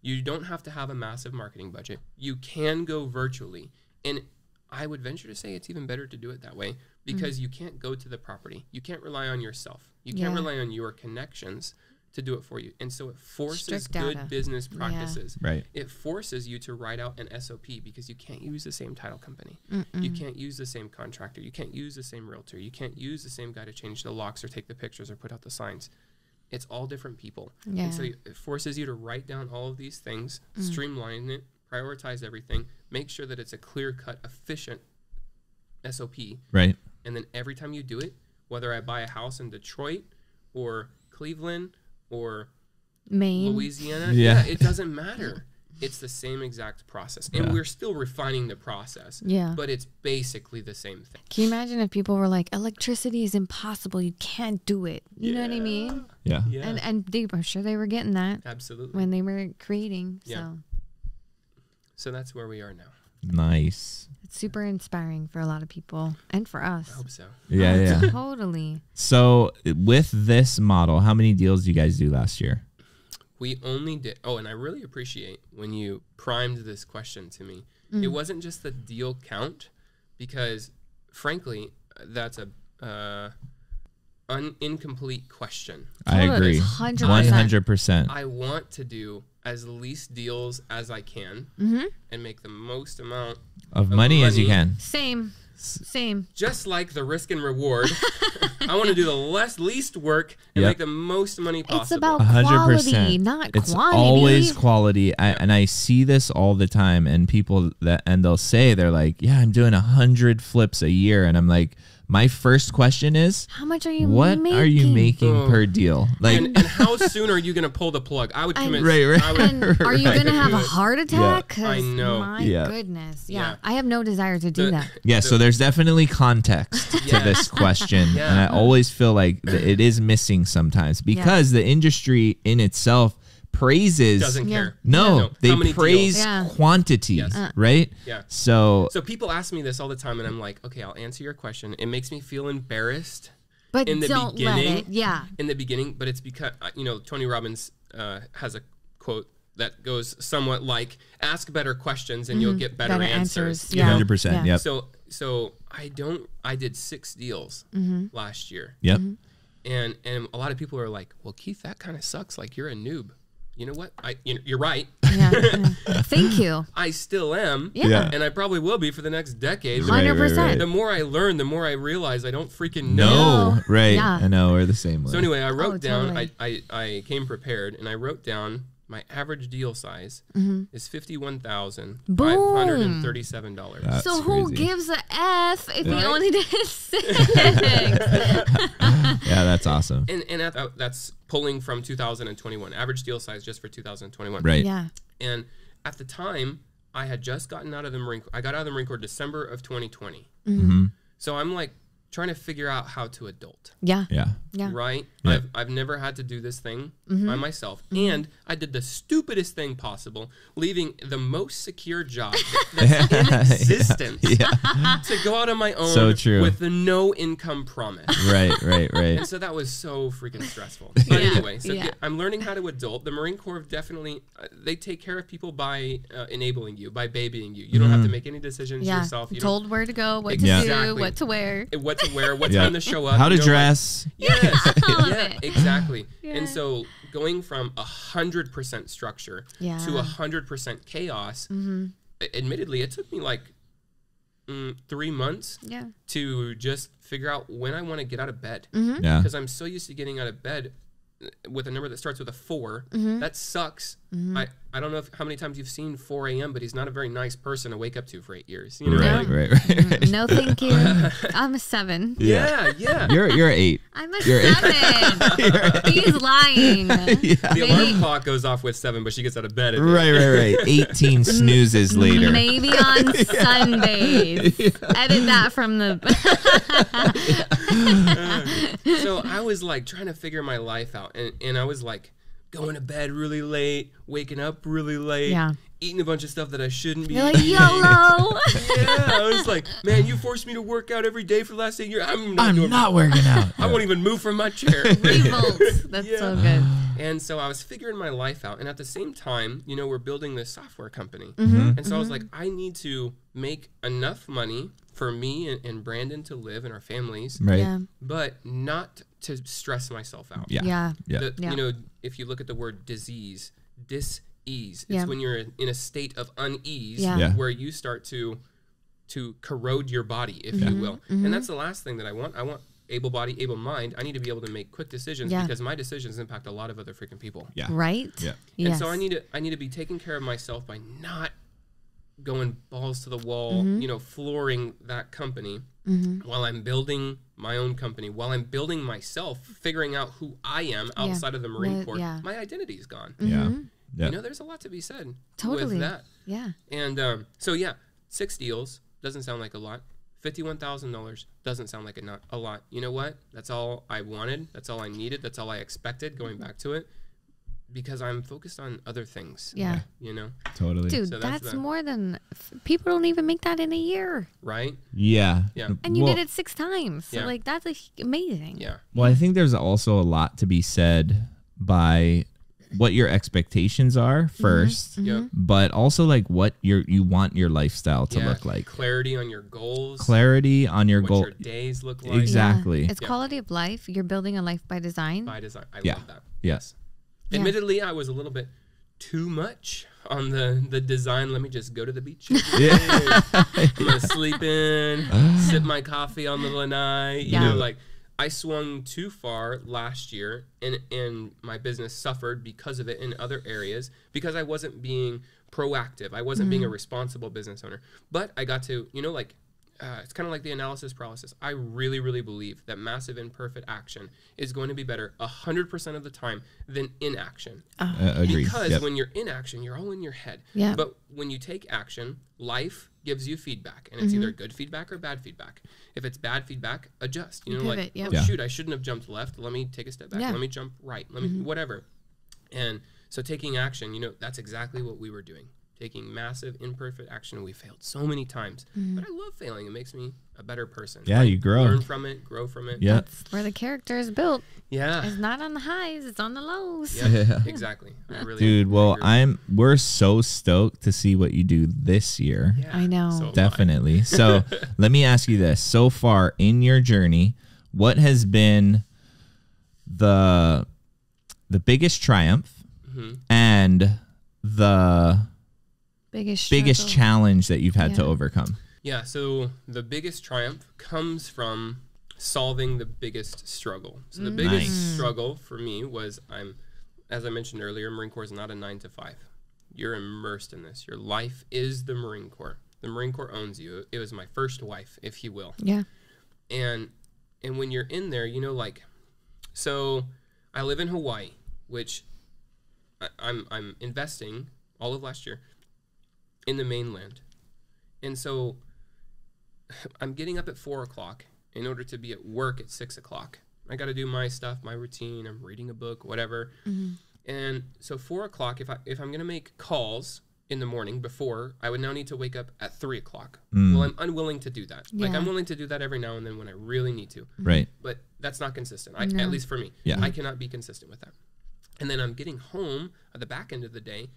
You don't have to have a massive marketing budget. You can go virtually. And I would venture to say it's even better to do it that way, because you can't go to the property. You can't rely on yourself. You can't rely on your connections to do it for you. And so it forces Strict good data. business practices. Right. It forces you to write out an SOP, because you can't use the same title company. You can't use the same contractor. You can't use the same realtor. You can't use the same guy to change the locks or take the pictures or put out the signs. It's all different people. Yeah. And so it forces you to write down all of these things, streamline it, prioritize everything, make sure that it's a clear-cut, efficient SOP. Right. And then every time you do it, whether I buy a house in Detroit or Cleveland or Maine. Louisiana, Yeah. it doesn't matter. It's the same exact process. And we're still refining the process. Yeah. But it's basically the same thing. Can you imagine if people were like, electricity is impossible, you can't do it? You know what I mean? Yeah. Yeah. And I'm sure they were getting that Absolutely. when they were creating. Yeah. So So that's where we are now. Nice. it's super inspiring for a lot of people and for us. I hope so. Yeah. Yeah. Totally. So with this model, how many deals did you guys do last year? We only did. Oh, and I really appreciate when you primed this question to me. It wasn't just the deal count, because frankly, that's a incomplete question. I agree. 100%. 100%. I want to do as least deals as I can and make the most amount Of money as you can. Same. Just like the risk and reward, I want to do the least work and make the most money possible. It's about 100%. quality, not It's quantity. always quality. And I see this all the time, and people they'll say, they're like, yeah, I'm doing 100 flips a year. And I'm like, my first question is, how much are you what making? are you making per deal? Like, and how soon are you going to pull the plug? I would commit. Right. I would, And are you going to have a heart attack? 'Cause I know. My Yeah. goodness. Yeah. Yeah. I have no desire to do that. yeah, so there's definitely context to this question. Yeah. And I always feel like it is missing sometimes, because the industry in itself praises. doesn't care. No, How they many praise deals? Yeah. quantity, Yes. right? Yeah. So So people ask me this all the time, and I'm like, okay, I'll answer your question. It makes me feel embarrassed But in the don't beginning. let it. Yeah. In the beginning, but it's because Tony Robbins has a quote that goes somewhat like, "Ask better questions, and you'll get better answers." you Yeah. know? 100%. Yeah. Yep. So I did 6 deals last year, Yep. and a lot of people are like, "Well, Keith, that kind of sucks. Like, you're a noob." You know what? You're right. Yeah. Thank you. I still am. Yeah. And I probably will be for the next decade. Right, 100%. The more I learn, the more I realize I don't freaking know. No, right. Yeah. I know, we're the same way. So anyway, I wrote down, totally. I came prepared, and I wrote down my average deal size is $51,537. That's So who crazy. gives a F if Right? he only did 6? Yeah, that's awesome. And that's pulling from 2021, average deal size just for 2021. Right. Yeah. And at the time, I had just gotten out of the Marine Corps. I got out of the Marine Corps December of 2020. Mm-hmm. So I'm like trying to figure out how to adult. Yeah. Yeah. Yeah. Right? Yeah. I've never had to do this thing by myself. And I did the stupidest thing possible, leaving the most secure job that's in existence to go out on my own So true. with the no income promise. Right. And so that was so freaking stressful. But anyway, so I'm learning how to adult. The Marine Corps definitely, they take care of people by enabling you, by babying you. You don't have to make any decisions yourself. You Told where to go, what to do, what to wear. What time to show up. How to dress. Exactly. And so going from 100% structure to 100% chaos, admittedly, it took me like 3 months to just figure out when I want to get out of bed. Because I'm so used to getting out of bed with a number that starts with a 4. That sucks. I don't know how many times you've seen 4 a.m., but he's not a very nice person to wake up to for 8 years. You know Right. No, thank you. I'm a 7. Yeah. You're 8. I'm a 7. He's lying. The alarm clock goes off with 7, but she gets out of bed. Right. 18 snoozes later. Maybe on Sundays. Edit that from the... So I was like trying to figure my life out, and I was like going to bed really late, waking up really late, eating a bunch of stuff that I shouldn't be You're eating. like, YOLO. I was like, man, you forced me to work out every day for the last 8 years. I'm not working out. I won't even move from my chair. Revolt. That's so good. And so I was figuring my life out, and at the same time, we're building this software company. And so I was like, I need to make enough money for me and Brandon to live and our families, but not to stress myself out. If you look at the word disease, dis-ease, it's when you're in a state of unease where you start to corrode your body, if you will. And that's the last thing that I want. I want able body, able mind. I need to be able to make quick decisions because my decisions impact a lot of other freaking people. Right? And so I need to be taking care of myself by not going balls to the wall, flooring that company while I'm building my own company, while I'm building myself, figuring out who I am outside of the Marine Corps. My identity is gone. There's a lot to be said with that. And so 6 deals doesn't sound like a lot. $51,000 doesn't sound like a lot. You know what? That's all I wanted. That's all I needed. That's all I expected, going back to it. Because I'm focused on other things. Totally. Dude, so that's more than... People don't even make that in a year. Right? Yeah. And you did it 6 times. So, that's amazing. Yeah. Well, I think there's also a lot to be said by what your expectations are first, but also like what you want your lifestyle to look like. Clarity on your goals. Clarity on your goals. What your days look like. Exactly. It's quality of life. You're building a life by design. By design. I love that. Yes. Admittedly, I was a little bit too much on the design. Let me just go to the beach. I'm going to sleep in, sip my coffee on the lanai. I swung too far last year, and my business suffered because of it in other areas, because I wasn't being proactive. I wasn't being a responsible business owner. But I got to, it's kind of like the analysis paralysis. I really, really believe that massive imperfect action is going to be better 100% of the time than inaction. Agreed. Because when you're in action, you're all in your head. Yeah. But when you take action, life gives you feedback, and it's either good feedback or bad feedback. If it's bad feedback, adjust. Pivot, shoot, I shouldn't have jumped left. Let me take a step back. Let me jump right. Let me whatever. And so taking action, that's exactly what we were doing. Taking massive imperfect action. We failed so many times, but I love failing. It makes me a better person. Yeah, you grow. Learn from it, grow from it. Yeah. That's where the character is built. Yeah. It's not on the highs, it's on the lows. Yeah, exactly. Dude, well, we're so stoked to see what you do this year. Yeah, I know. so definitely. So let me ask you this. So far in your journey, what has been the biggest triumph and the biggest challenge that you've had to overcome? Yeah, so the biggest triumph comes from solving the biggest struggle. So the biggest struggle for me was, as I mentioned earlier, Marine Corps is not a 9 to 5. You're immersed in this. Your life is the Marine Corps. The Marine Corps owns you. It was my first wife, if you will. Yeah. And when you're in there, so I live in Hawaii, which I'm investing all of last year in the mainland. And so I'm getting up at 4 o'clock in order to be at work at 6 o'clock. I got to do my stuff, my routine. I'm reading a book, whatever. And so 4 o'clock, if I'm going to make calls in the morning before, I would now need to wake up at 3 o'clock. Well, I'm unwilling to do that. Like, I'm willing to do that every now and then when I really need to. Right. But that's not consistent, at least for me. Yeah. I cannot be consistent with that. And then I'm getting home at the back end of the day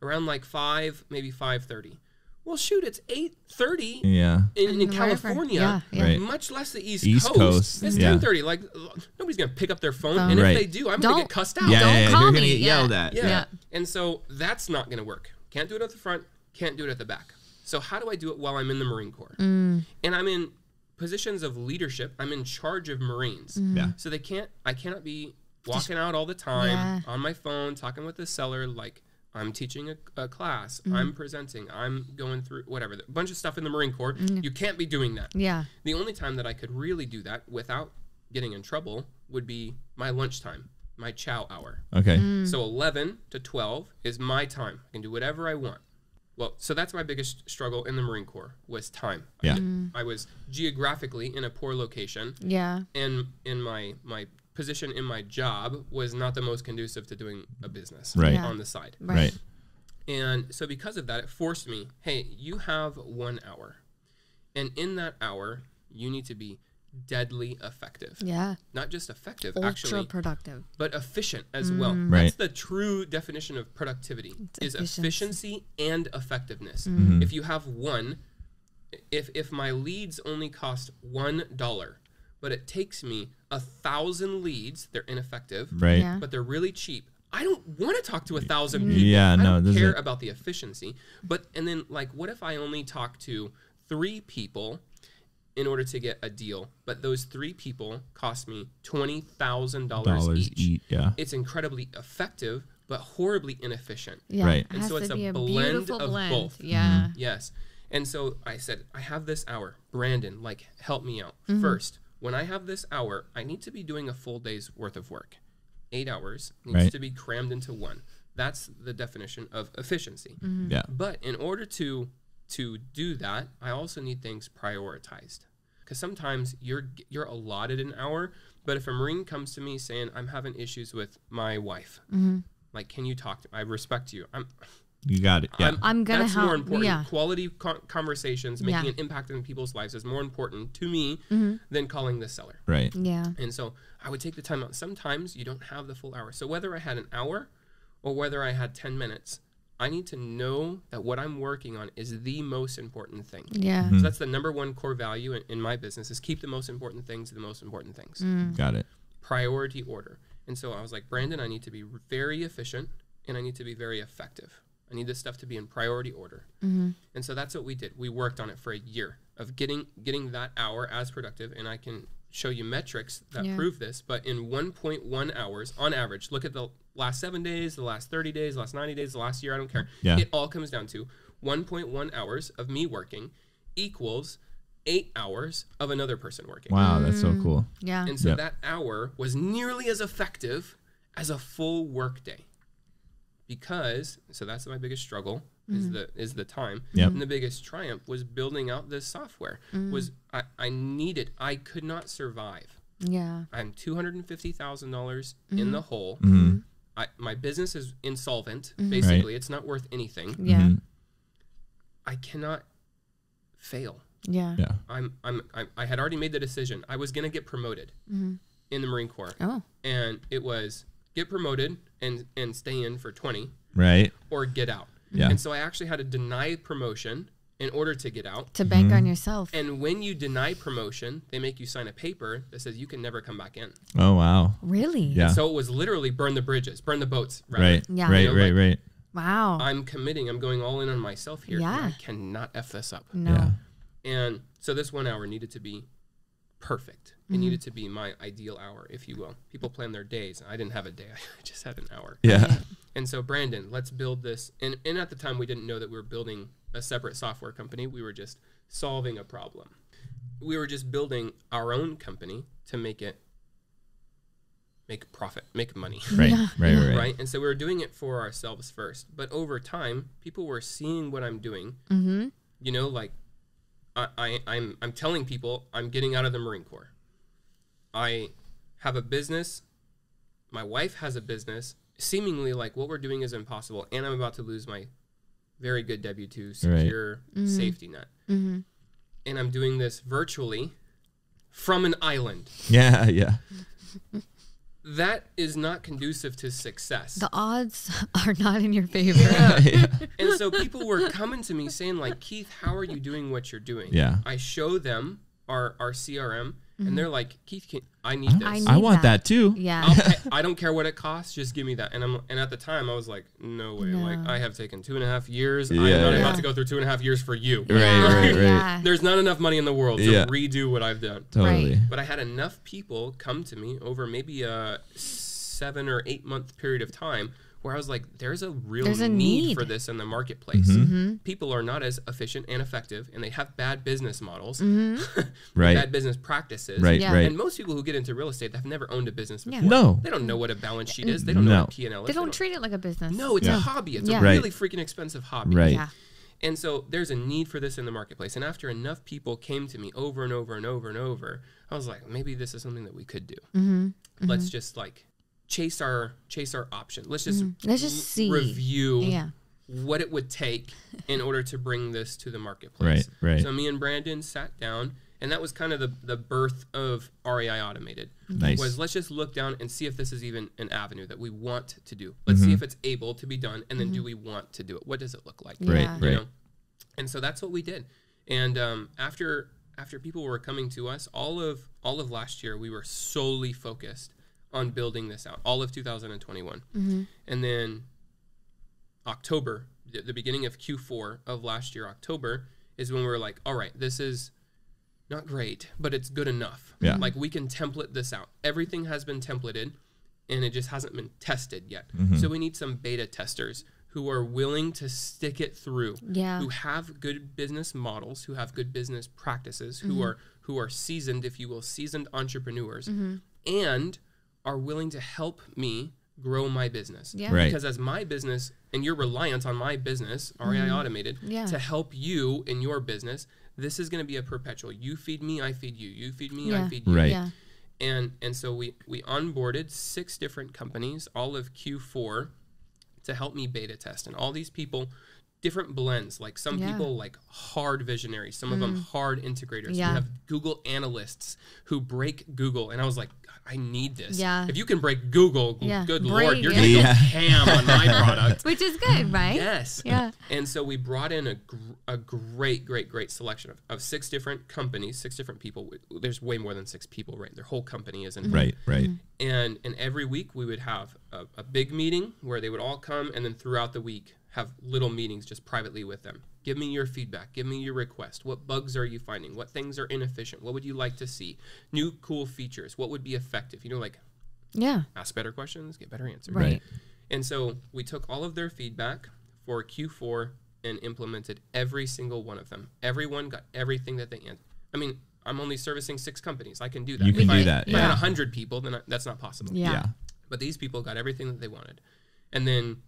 around like 5, maybe 5:30. Well, shoot, it's 8:30 in California, Right. much less the East Coast. It's 10:30. Like, nobody's going to pick up their phone. And Right. if they do, I'm going to get cussed out. Don't call you're me. gonna get Yeah. yelled at. Yeah. And so that's not going to work. Can't do it at the front. Can't do it at the back. So how do I do it while I'm in the Marine Corps? And I'm in positions of leadership. I'm in charge of Marines. Yeah. So I cannot be walking out all the time on my phone, talking with the seller like I'm teaching a class, I'm presenting, I'm going through whatever, a bunch of stuff in the Marine Corps. You can't be doing that. Yeah. The only time that I could really do that without getting in trouble would be my lunchtime, my chow hour. Okay. So 11 to 12 is my time. I can do whatever I want. Well, so that's my biggest struggle in the Marine Corps was time. Yeah. I was geographically in a poor location. Yeah. And in my position in my job was not the most conducive to doing a business on the side. Right. And so because of that, it forced me, hey, you have 1 hour. And in that hour, you need to be deadly effective. Yeah. Not just effective, Ultra actually, productive. but efficient as well. Right. That's the true definition of productivity, is efficiency and effectiveness. If you have one, if my leads only cost $1, but it takes me 1,000 leads, they're ineffective, Right. Yeah. but they're really cheap. I don't want to talk to 1,000 people. Yeah, I no, don't care about the efficiency. And then, like, what if I only talk to 3 people in order to get a deal, but those 3 people cost me $20,000 each? Yeah. It's incredibly effective, but horribly inefficient. Yeah. Right. It And has so it's to be a a blend beautiful of blend. both. Yeah. Yes. And so I said, I have this hour. Brandon, like, help me out. First, when I have this hour, I need to be doing a full day's worth of work. 8 hours needs to be crammed into 1. That's the definition of efficiency. Yeah. But in order to do that, I also need things prioritized. Because sometimes you're allotted an hour, but if a Marine comes to me saying, I'm having issues with my wife, like, can you talk to me? I respect you. You got it. Yeah. I'm gonna That's help. more important. Yeah. Quality conversations, making an impact in people's lives is more important to me than calling the seller. Right. Yeah. And so I would take the time out. Sometimes you don't have the full hour. So whether I had an hour or whether I had 10 minutes, I need to know that what I'm working on is the most important thing. Yeah. So that's the number one core value in my business, is keep the most important things the most important things. Got it. Priority order. And so I was like, Brandon, I need to be very efficient and I need to be very effective. I need this stuff to be in priority order. And so that's what we did. We worked on it for a year of getting that hour as productive. And I can show you metrics that prove this. But in 1.1 hours on average, look at the last 7 days, the last 30 days, the last 90 days, the last year, I don't care. Yeah. It all comes down to 1.1 hours of me working equals 8 hours of another person working. Wow, that's so cool. Yeah. And so that hour was nearly as effective as a full work day. Because, so that's my biggest struggle, is the time. Yep. And the biggest triumph was building out this software. Was I could not survive. Yeah. I'm $250,000 in the hole. My business is insolvent, basically. It's not worth anything. Yeah. I cannot fail. Yeah. Yeah. I had already made the decision. I was going to get promoted in the Marine Corps. Oh. And it was get promoted and stay in for 20, Right. or get out. Yeah. And so I actually had to deny promotion in order to get out. To bank on yourself. And when you deny promotion, they make you sign a paper that says you can never come back in. Oh, wow. Really? Yeah. So it was literally burn the bridges, burn the boats. Rather. Right. Yeah. Right. You know, Right. like- Right. Wow. I'm committing. I'm going all in on myself here. Yeah. And I cannot F this up. No. Yeah. And so this 1 hour needed to be perfect. It needed to be my ideal hour, if you will. People plan their days. I didn't have a day. I just had an hour. Yeah. And so, Brandon, let's build this. And at the time, we didn't know that we were building a separate software company. We were just solving a problem. We were just building our own company to make profit, make money. Right. Yeah. Right. Yeah. Right. Right? And so we were doing it for ourselves first. But over time, people were seeing what I'm doing. Mm-hmm. You know, like I'm telling people I'm getting out of the Marine Corps. I have a business. My wife has a business. Seemingly like what we're doing is impossible, and I'm about to lose my very good W-2 secure safety net. Mm-hmm. And I'm doing this virtually from an island. Yeah. That is not conducive to success. The odds are not in your favor. Yeah. And so people were coming to me saying like, Keith, how are you doing what you're doing? Yeah. I show them our CRM, and they're like, Keith, I need this. I want that too. Yeah. I don't care what it costs. Just give me that. And at the time I was like, no way. No. Like I have taken 2.5 years. Yeah. I'm not about to go through 2.5 years for you. Right. Yeah. There's not enough money in the world to redo what I've done. Totally. Right. But I had enough people come to me over maybe a 7 or 8 month period of time where I was like, there's a real need for this in the marketplace. Mm-hmm. People are not as efficient and effective, and they have bad business models, Right. bad business practices. Right. Yeah. Right. And most people who get into real estate have never owned a business before. Yeah. No. They don't know what a balance sheet is. They don't know what a P&L is. They don't treat it like a business. No, it's a hobby. It's a Yeah. really freaking expensive hobby. Right. Yeah. And so there's a need for this in the marketplace. And after enough people came to me over and over and over and over, I was like, maybe this is something that we could do. Let's just like chase our option. Let's just see. review what it would take in order to bring this to the marketplace. Right. So me and Brandon sat down, and that was kind of the birth of REI Automated. Nice. Was let's just look down and see if this is even an avenue that we want to do. Let's see if it's able to be done, and then do we want to do it? What does it look like? Yeah. You know? And so that's what we did. And after people were coming to us, all of last year, we were solely focused on building this out, all of 2021. And then October, the beginning of Q4 of last year, October, is when we were like, all right, this is not great, but it's good enough. Yeah. Like we can template this out. Everything has been templated, and it just hasn't been tested yet. So we need some beta testers who are willing to stick it through, who have good business models, who have good business practices, who are seasoned, if you will, seasoned entrepreneurs, and are willing to help me grow my business. Yeah. Right. Because as my business, and you're reliant on my business, REI Automated, to help you in your business, this is going to be a perpetual. You feed me, I feed you. You feed me, I feed you. Right. Yeah. And so we onboarded 6 different companies, all of Q4, to help me beta test. And all these people, different blends, like some people like hard visionaries, some of them hard integrators. Yeah. We have Google analysts who break Google. And I was like, I need this. Yeah. If you can break Google, good Lord, you're going to go Yeah. ham on my product. Which is good, right? Yes. Yeah. And so we brought in a great selection of 6 different companies, 6 different people. There's way more than 6 people, right? Their whole company is in. Right. And every week we would have a big meeting where they would all come, and then throughout the week have little meetings just privately with them. Give me your feedback. Give me your request. What bugs are you finding? What things are inefficient? What would you like to see? New cool features. What would be effective? You know, like ask better questions, get better answers. Right. And so we took all of their feedback for Q4 and implemented every single one of them. Everyone got everything that they I mean, I'm only servicing 6 companies. I can do that. You can do that. If I had 100 people, then that's not possible. Yeah. But these people got everything that they wanted. And then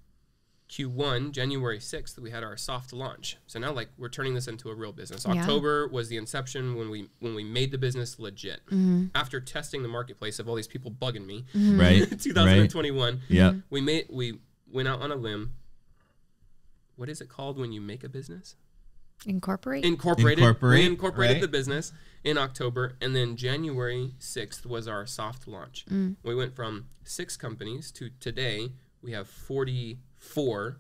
Q1, January 6th, we had our soft launch. So now like we're turning this into a real business. October was the inception when we made the business legit. After testing the marketplace of all these people bugging me, Right. 2021, Yeah. we went out on a limb. What is it called when you make a business? Incorporate. We incorporated right. the business in October, and then January 6th was our soft launch. We went from 6 companies to today we have 44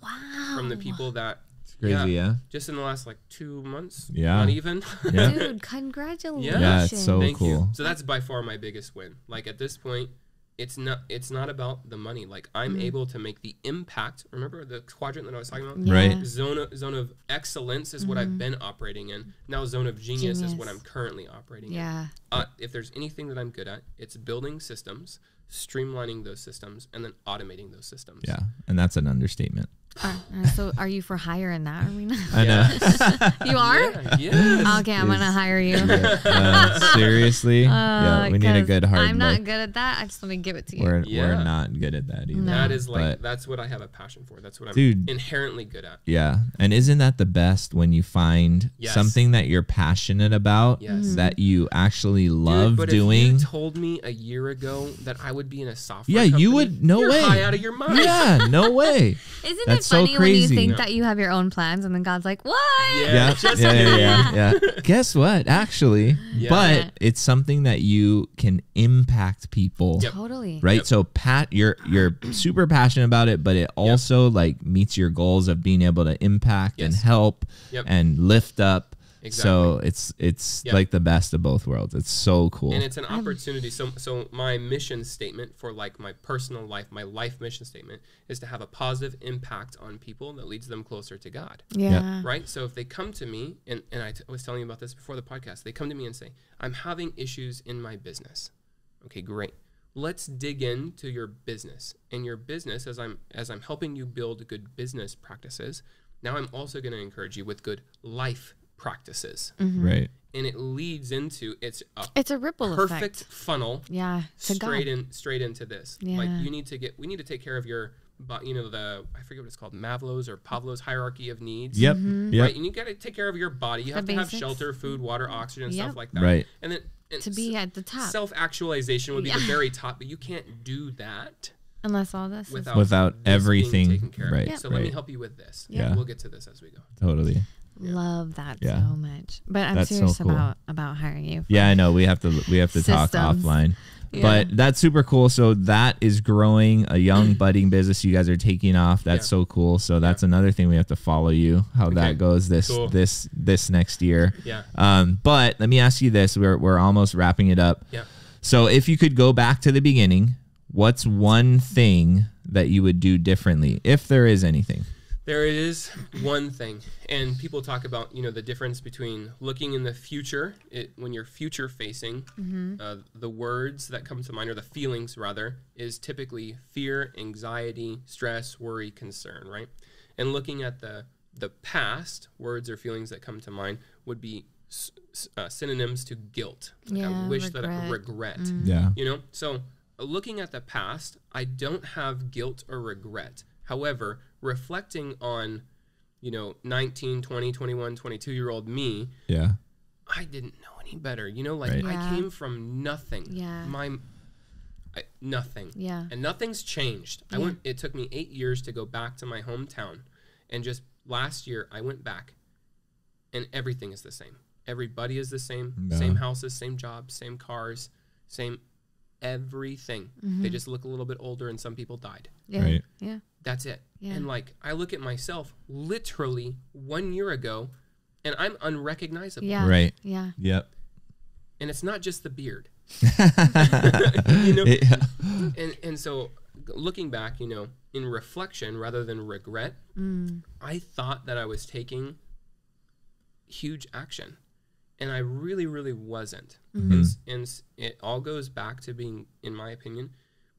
from the people that Crazy, yeah. just in the last like 2 months. Yeah. Not even. Yeah. Dude, congratulations. Yeah, it's so Thank cool. you. So that's by far my biggest win. Like at this point, it's not about the money. Like I'm able to make the impact. Remember the quadrant that I was talking about? Yeah. Right. Zone of excellence is what I've been operating in. Now zone of genius is what I'm currently operating in. If there's anything that I'm good at, it's building systems, streamlining those systems, and then automating those systems. Yeah, and that's an understatement. So are you for hire in that arena? I know. You are? Yeah. Okay, I'm going to hire you. Seriously? Yeah, we need a good hard I'm not look. good at that. I just want to give it to you. We're not good at that either. No. That is like, But- that's what I have a passion for. That's what I'm Dude. inherently good at. Yeah. And isn't that the best when you find Yes. something that you're passionate about Yes. that you actually love Dude, but doing? if you told me a year ago that I would be in a software Yeah, company, you would. No you're way. high out of your mind. Yeah, no way. Isn't That's it so funny when you crazy. think that you have your own plans and then God's like, what? Yeah. Yeah. Guess what? Actually, Yeah. but it's something that you can impact people. Yep. Totally. Right. Yep. So you're super passionate about it, but it also like meets your goals of being able to impact and Yes. help Yep. and lift up. Exactly. So it's Yep. like the best of both worlds. It's so cool. And it's an opportunity. So my mission statement for like my personal life, my life mission statement is to have a positive impact on people that leads them closer to God. Yeah. Right? So if they come to me, and I was telling you about this before the podcast, they come to me and say, I'm having issues in my business. Okay, great. Let's dig into your business. And your business, as I'm helping you build good business practices, now I'm also going to encourage you with good life practices. Right. And it leads into It's a ripple perfect effect. funnel Yeah. To straight God. straight into this. Yeah. Like we need to take care of your, I forget what it's called, Maslow's or Pavlov's hierarchy of needs. Yep. Yep. Right. And you got to take care of your body. You have to have basics. shelter, food, water, oxygen, Yep. stuff like that. Right. And then To be at the top. self-actualization would be the Yeah. very top, but you can't do that Unless all this is. this Without being everything. taken care of. Right. Yep. So let me Right. help you with this. Yeah. We'll get to this as we go. Totally. Love that Yeah. so much. But I'm That's so serious cool. about hiring you. Yeah, I know. We have to talk Systems. offline. Yeah. But that's super cool. So that is growing a young budding business. You guys are taking off. That's Yeah. so cool. So that's another thing we have to follow you, how Okay. that goes Cool. this next year. Yeah. But let me ask you this. We're almost wrapping it up. Yeah. So if you could go back to the beginning, what's one thing that you would do differently, if there is anything? There is one thing, and people talk about, the difference between looking in the future, when you're future facing, the words that come to mind, or the feelings rather, is typically fear, anxiety, stress, worry, concern, right? And looking at the past, words or feelings that come to mind would be synonyms to guilt. Like I wish that I regret. Yeah. So looking at the past, I don't have guilt or regret. However, reflecting on, 19, 20, 21, 22-year-old me, Yeah. I didn't know any better. Right. I Yeah. came from nothing. Yeah. Nothing. Yeah. And nothing's changed. Yeah. It took me 8 years to go back to my hometown. And just last year, I went back, and everything is the same. Everybody is the same. Yeah. Same houses, same jobs, same cars, same everything. They just look a little bit older, and some people died. Yeah. Right. Yeah. That's it. Yeah. And I look at myself literally 1 year ago, and I'm unrecognizable. Yeah. Right. Yeah. Yep. And it's not just the beard. Yeah. And so looking back, in reflection rather than regret, I thought that I was taking huge action, and I really, really wasn't. And it all goes back to being, in my opinion,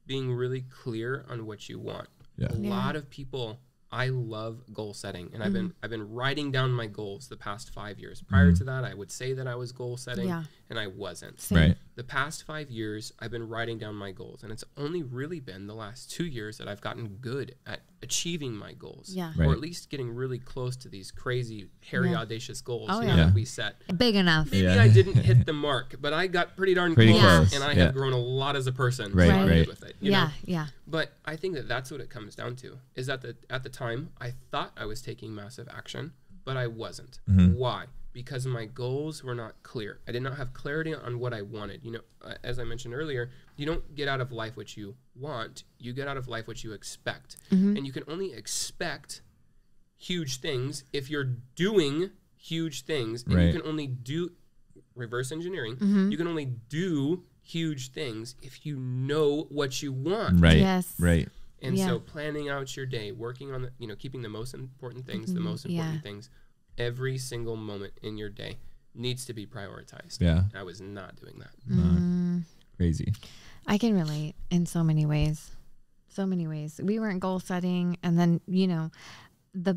being really clear on what you want. Yeah. A lot of people, I love goal setting, and I've been writing down my goals the past 5 years. Prior to that, I would say that I was goal setting, Yeah. and I wasn't. Same. Right. The past 5 years, I've been writing down my goals, and it's only really been the last 2 years that I've gotten good at achieving my goals, Yeah. Right. or at least getting really close to these crazy, hairy, Yeah. audacious goals Oh, yeah. that we set. Big enough. Maybe Yeah. I didn't hit the mark, but I got pretty darn Pretty close, close, and I yeah. have grown a lot as a person. Right, so I'm good right. with it, you know? Yeah. Yeah. But I think that that's what it comes down to, is that at the time, I thought I was taking massive action, but I wasn't. Why? Because my goals were not clear. I did not have clarity on what I wanted. As I mentioned earlier, you don't get out of life what you want. You get out of life what you expect. And you can only expect huge things if you're doing huge things. And Right. you can only do reverse engineering. You can only do huge things if you know what you want. Right. Yes. Right. And Yeah. so planning out your day, working on keeping the most important things, the most important Yeah. things, every single moment in your day needs to be prioritized. Yeah. I was not doing that. Crazy. I can relate in so many ways. So many ways. We weren't goal setting. And then, you know, the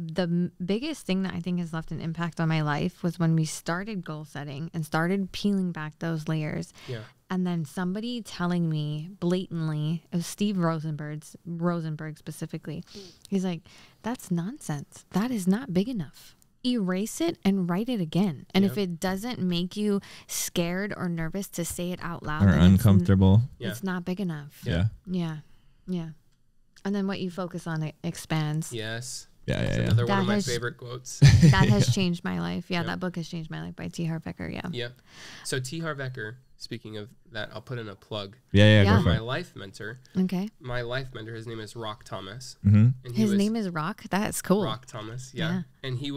biggest thing that I think has left an impact on my life was when we started goal setting and started peeling back those layers. Yeah. And then somebody telling me blatantly, it was Steve Rosenberg specifically. He's like, that's nonsense. That is not big enough. Erase it and write it again. And if it doesn't make you scared or nervous to say it out loud Or uncomfortable. it's not big enough. Yeah. Yeah. Yeah. And then what you focus on, it expands. Yes. Yeah. That's Yeah. Yeah. another one of my favorite quotes. That has changed my life. Yeah, that book has changed my life by T. Harv Eker. Yeah. Yep. So T. Harv Eker, speaking of that, I'll put in a plug. Yeah. Yeah. Go for My it. life mentor. Okay. My life mentor, his name is Rock Thomas. Mm-hmm. And His name is Rock. That's cool. Rock Thomas. Yeah. And he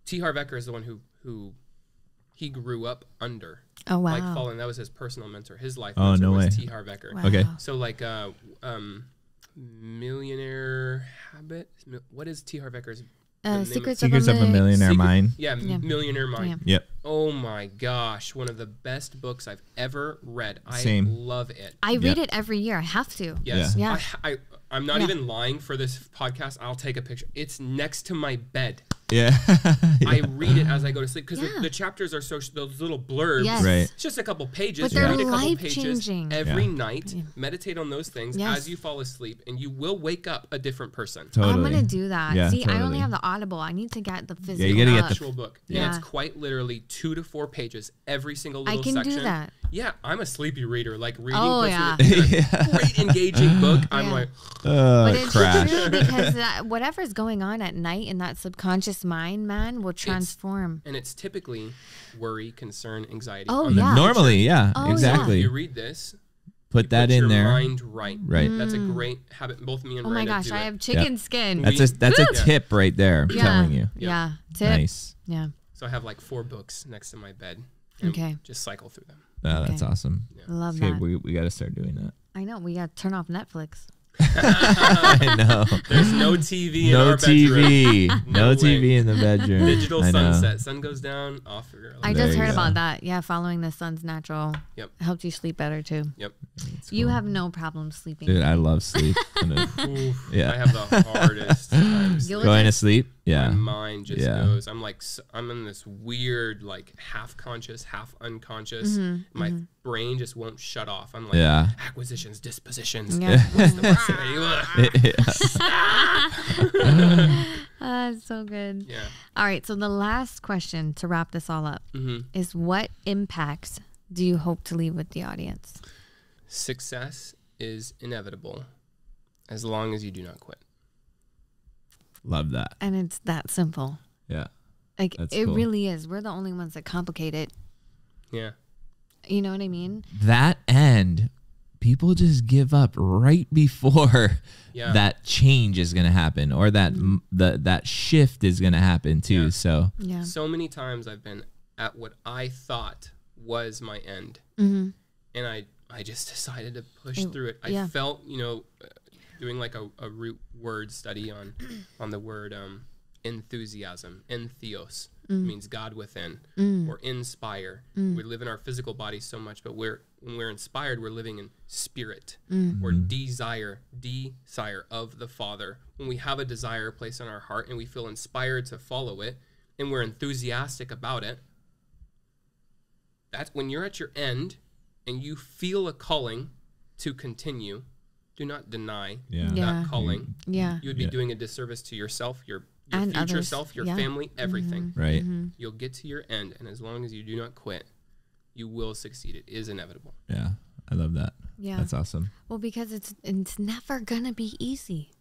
T. Harv Eker is the one who he grew up under. Oh, wow. Like following, that was his personal mentor. His life Oh, mentor no was way. T. Harv Eker. Wow. Okay. So like Millionaire Habit. What is T. Harv Eker's? the name Secrets Secrets of a Millionaire Mind. Yeah, Millionaire Mind. Yeah. Yep. Oh my gosh, one of the best books I've ever read. Same. I love it. I read it every year. I have to. Yes. Yeah. I'm not even lying for this podcast. I'll take a picture. It's next to my bed. Yeah. I read it as I go to sleep because the chapters are those little blurbs. Yes. Right. It's just a couple pages. But they're read a couple pages life-changing. every night. Meditate on those things Yes. as you fall asleep, and you will wake up a different person. Totally. I'm going to do that. Yeah, See, I totally. only have the Audible. I need to get the physical. you gotta get the Actual book. Yeah. And it's quite literally 2 to 4 pages every single little I can section. do that. Yeah, I'm a sleepy reader. Like reading Oh, puts yeah. me in a great engaging book. I'm like, But it's crash. true because whatever's going on at night in that subconscious mind, man, will transform. and it's typically worry, concern, anxiety. Oh, on the yeah. Normally, yeah, Oh, yeah. exactly. You read this, Put that put in your there. mind right. Right. That's a great habit. Both me and Oh my Miranda gosh, do I it. have chicken skin. That's a tip right there. I'm yeah. telling you. Yeah. Tip. Nice. Yeah. So I have like 4 books next to my bed. And Okay. Just cycle through them. Oh, that's Okay. awesome. Love Okay, that. we got to start doing that. I know. We got to turn off Netflix. I know. There's no TV in No our bedroom. TV. No No TV way. in the bedroom. Digital I know. sunset. Sun goes down, off your I There just you heard go. about that. Yeah, following the sun's natural Yep. helped you sleep better too. Yep. You have no problem sleeping. Dude, I love sleep. Oof, Yeah. I have the hardest time You'll sleeping. Going to sleep. Yeah. My mind just Yeah. goes. I'm in this weird, like half conscious, half unconscious. My brain just won't shut off. I'm like acquisitions, dispositions. Yeah. What's the word today? That's so good. Yeah. All right. So the last question to wrap this all up Mm-hmm. is, what impacts do you hope to leave with the audience? Success is inevitable as long as you do not quit. Love that. And it's that simple. Yeah. Like That's it cool. really is. We're the only ones that complicate it. Yeah. You know what I mean? That end, people just give up right before Yeah. that change is going to happen, or that that shift is going to happen too. Yeah. So Yeah. So many times I've been at what I thought was my end. Mm-hmm. And I just decided to push through it. I yeah. felt, doing like a root word study on the word enthusiasm. Entheos means God within, or inspire. We live in our physical body so much, but when we're inspired, we're living in spirit, or desire of the Father. When we have a desire placed on our heart and we feel inspired to follow it, and we're enthusiastic about it, that's when you're at your end and you feel a calling to continue. Do not deny Yeah. Yeah. that calling. Yeah. You would be Yeah. doing a disservice to yourself, your And future others. self, your Yeah. family, everything. right. You'll get to your end, and as long as you do not quit, you will succeed. It is inevitable. Yeah. I love that. Yeah. That's awesome. Well, because it's never gonna be easy.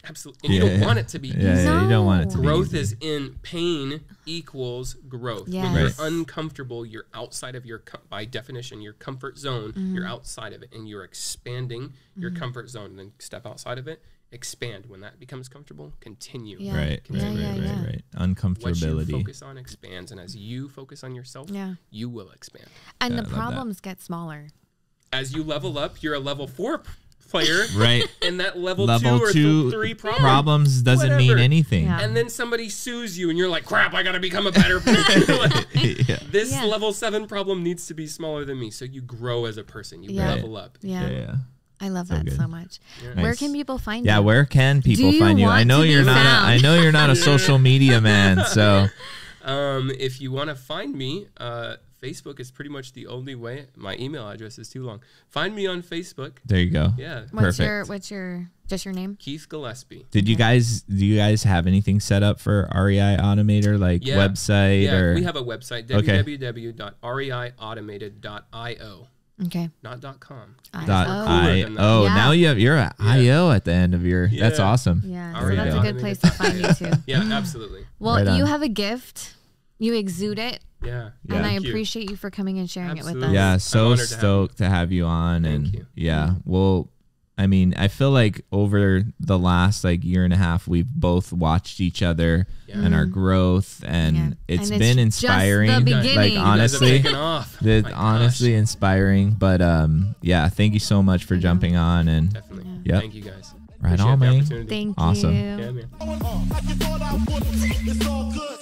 Absolutely. And you don't want it to be easy. Yeah, you don't want it to be Growth easy. is in pain equals growth. Yes. When you're Right. uncomfortable, you're outside of by definition, your comfort zone. You're outside of it, and you're expanding your comfort zone. And then step outside of it, expand. When that becomes comfortable, continue. Yeah. Right. Yeah, Right. yeah, Right. yeah. Right. Right. What you Uncomfortability. focus on expands, and as you focus on yourself, Yeah. you will expand. And Yeah, the I love that. problems get smaller. As you level up, you're a level 4 player, Right. and that level 2 Level or 2 3 problems doesn't mean Whatever. anything. Yeah. and then somebody sues you, and you're like, "Crap! I got to become a better person." Like, Yeah. this Yeah. level 7 problem needs to be smaller than me, so you grow as a person. You Yeah. level up. Yeah. Yeah. I love So that good. so much. Yeah. Where Nice. can people find Yeah, you? where can people Do you find you? I want know to you're be not. found? I know you're not a social media man. So If you want to find me, Facebook is pretty much the only way. My email address is too long. Find me on Facebook. there you go. Yeah, What's your just your name? Keith Gillispie. Do you guys have anything set up for REI Automated, like website Yeah, or? we have a website, Okay. www.reiautomated.io. Okay. Not .com. .io. Yeah. Now you're at IO at the end of your. That's Yeah. awesome. Yeah, There so you that's go. a good place to find you too. Yeah, absolutely. Well, Right on. you have a gift. You exude it, Yeah. Yeah. and I Thank you. appreciate you for coming and sharing it with Absolutely. us. Yeah, I'm so honored to have you. stoked to have you on. Thank And you. yeah, well, I mean, I feel like over the last like year and a half, we've both watched each other and our growth, and Yeah. it's And been it's just the inspiring. beginning. Like You guys You guys have honestly, taken off. the My gosh. honestly inspiring. But yeah, thank you so much for jumping on. And Definitely. Yep. Thank you guys. right Appreciate on, the man. opportunity. Thank Awesome. you. Yeah, man. Like you thought I would. It's all good.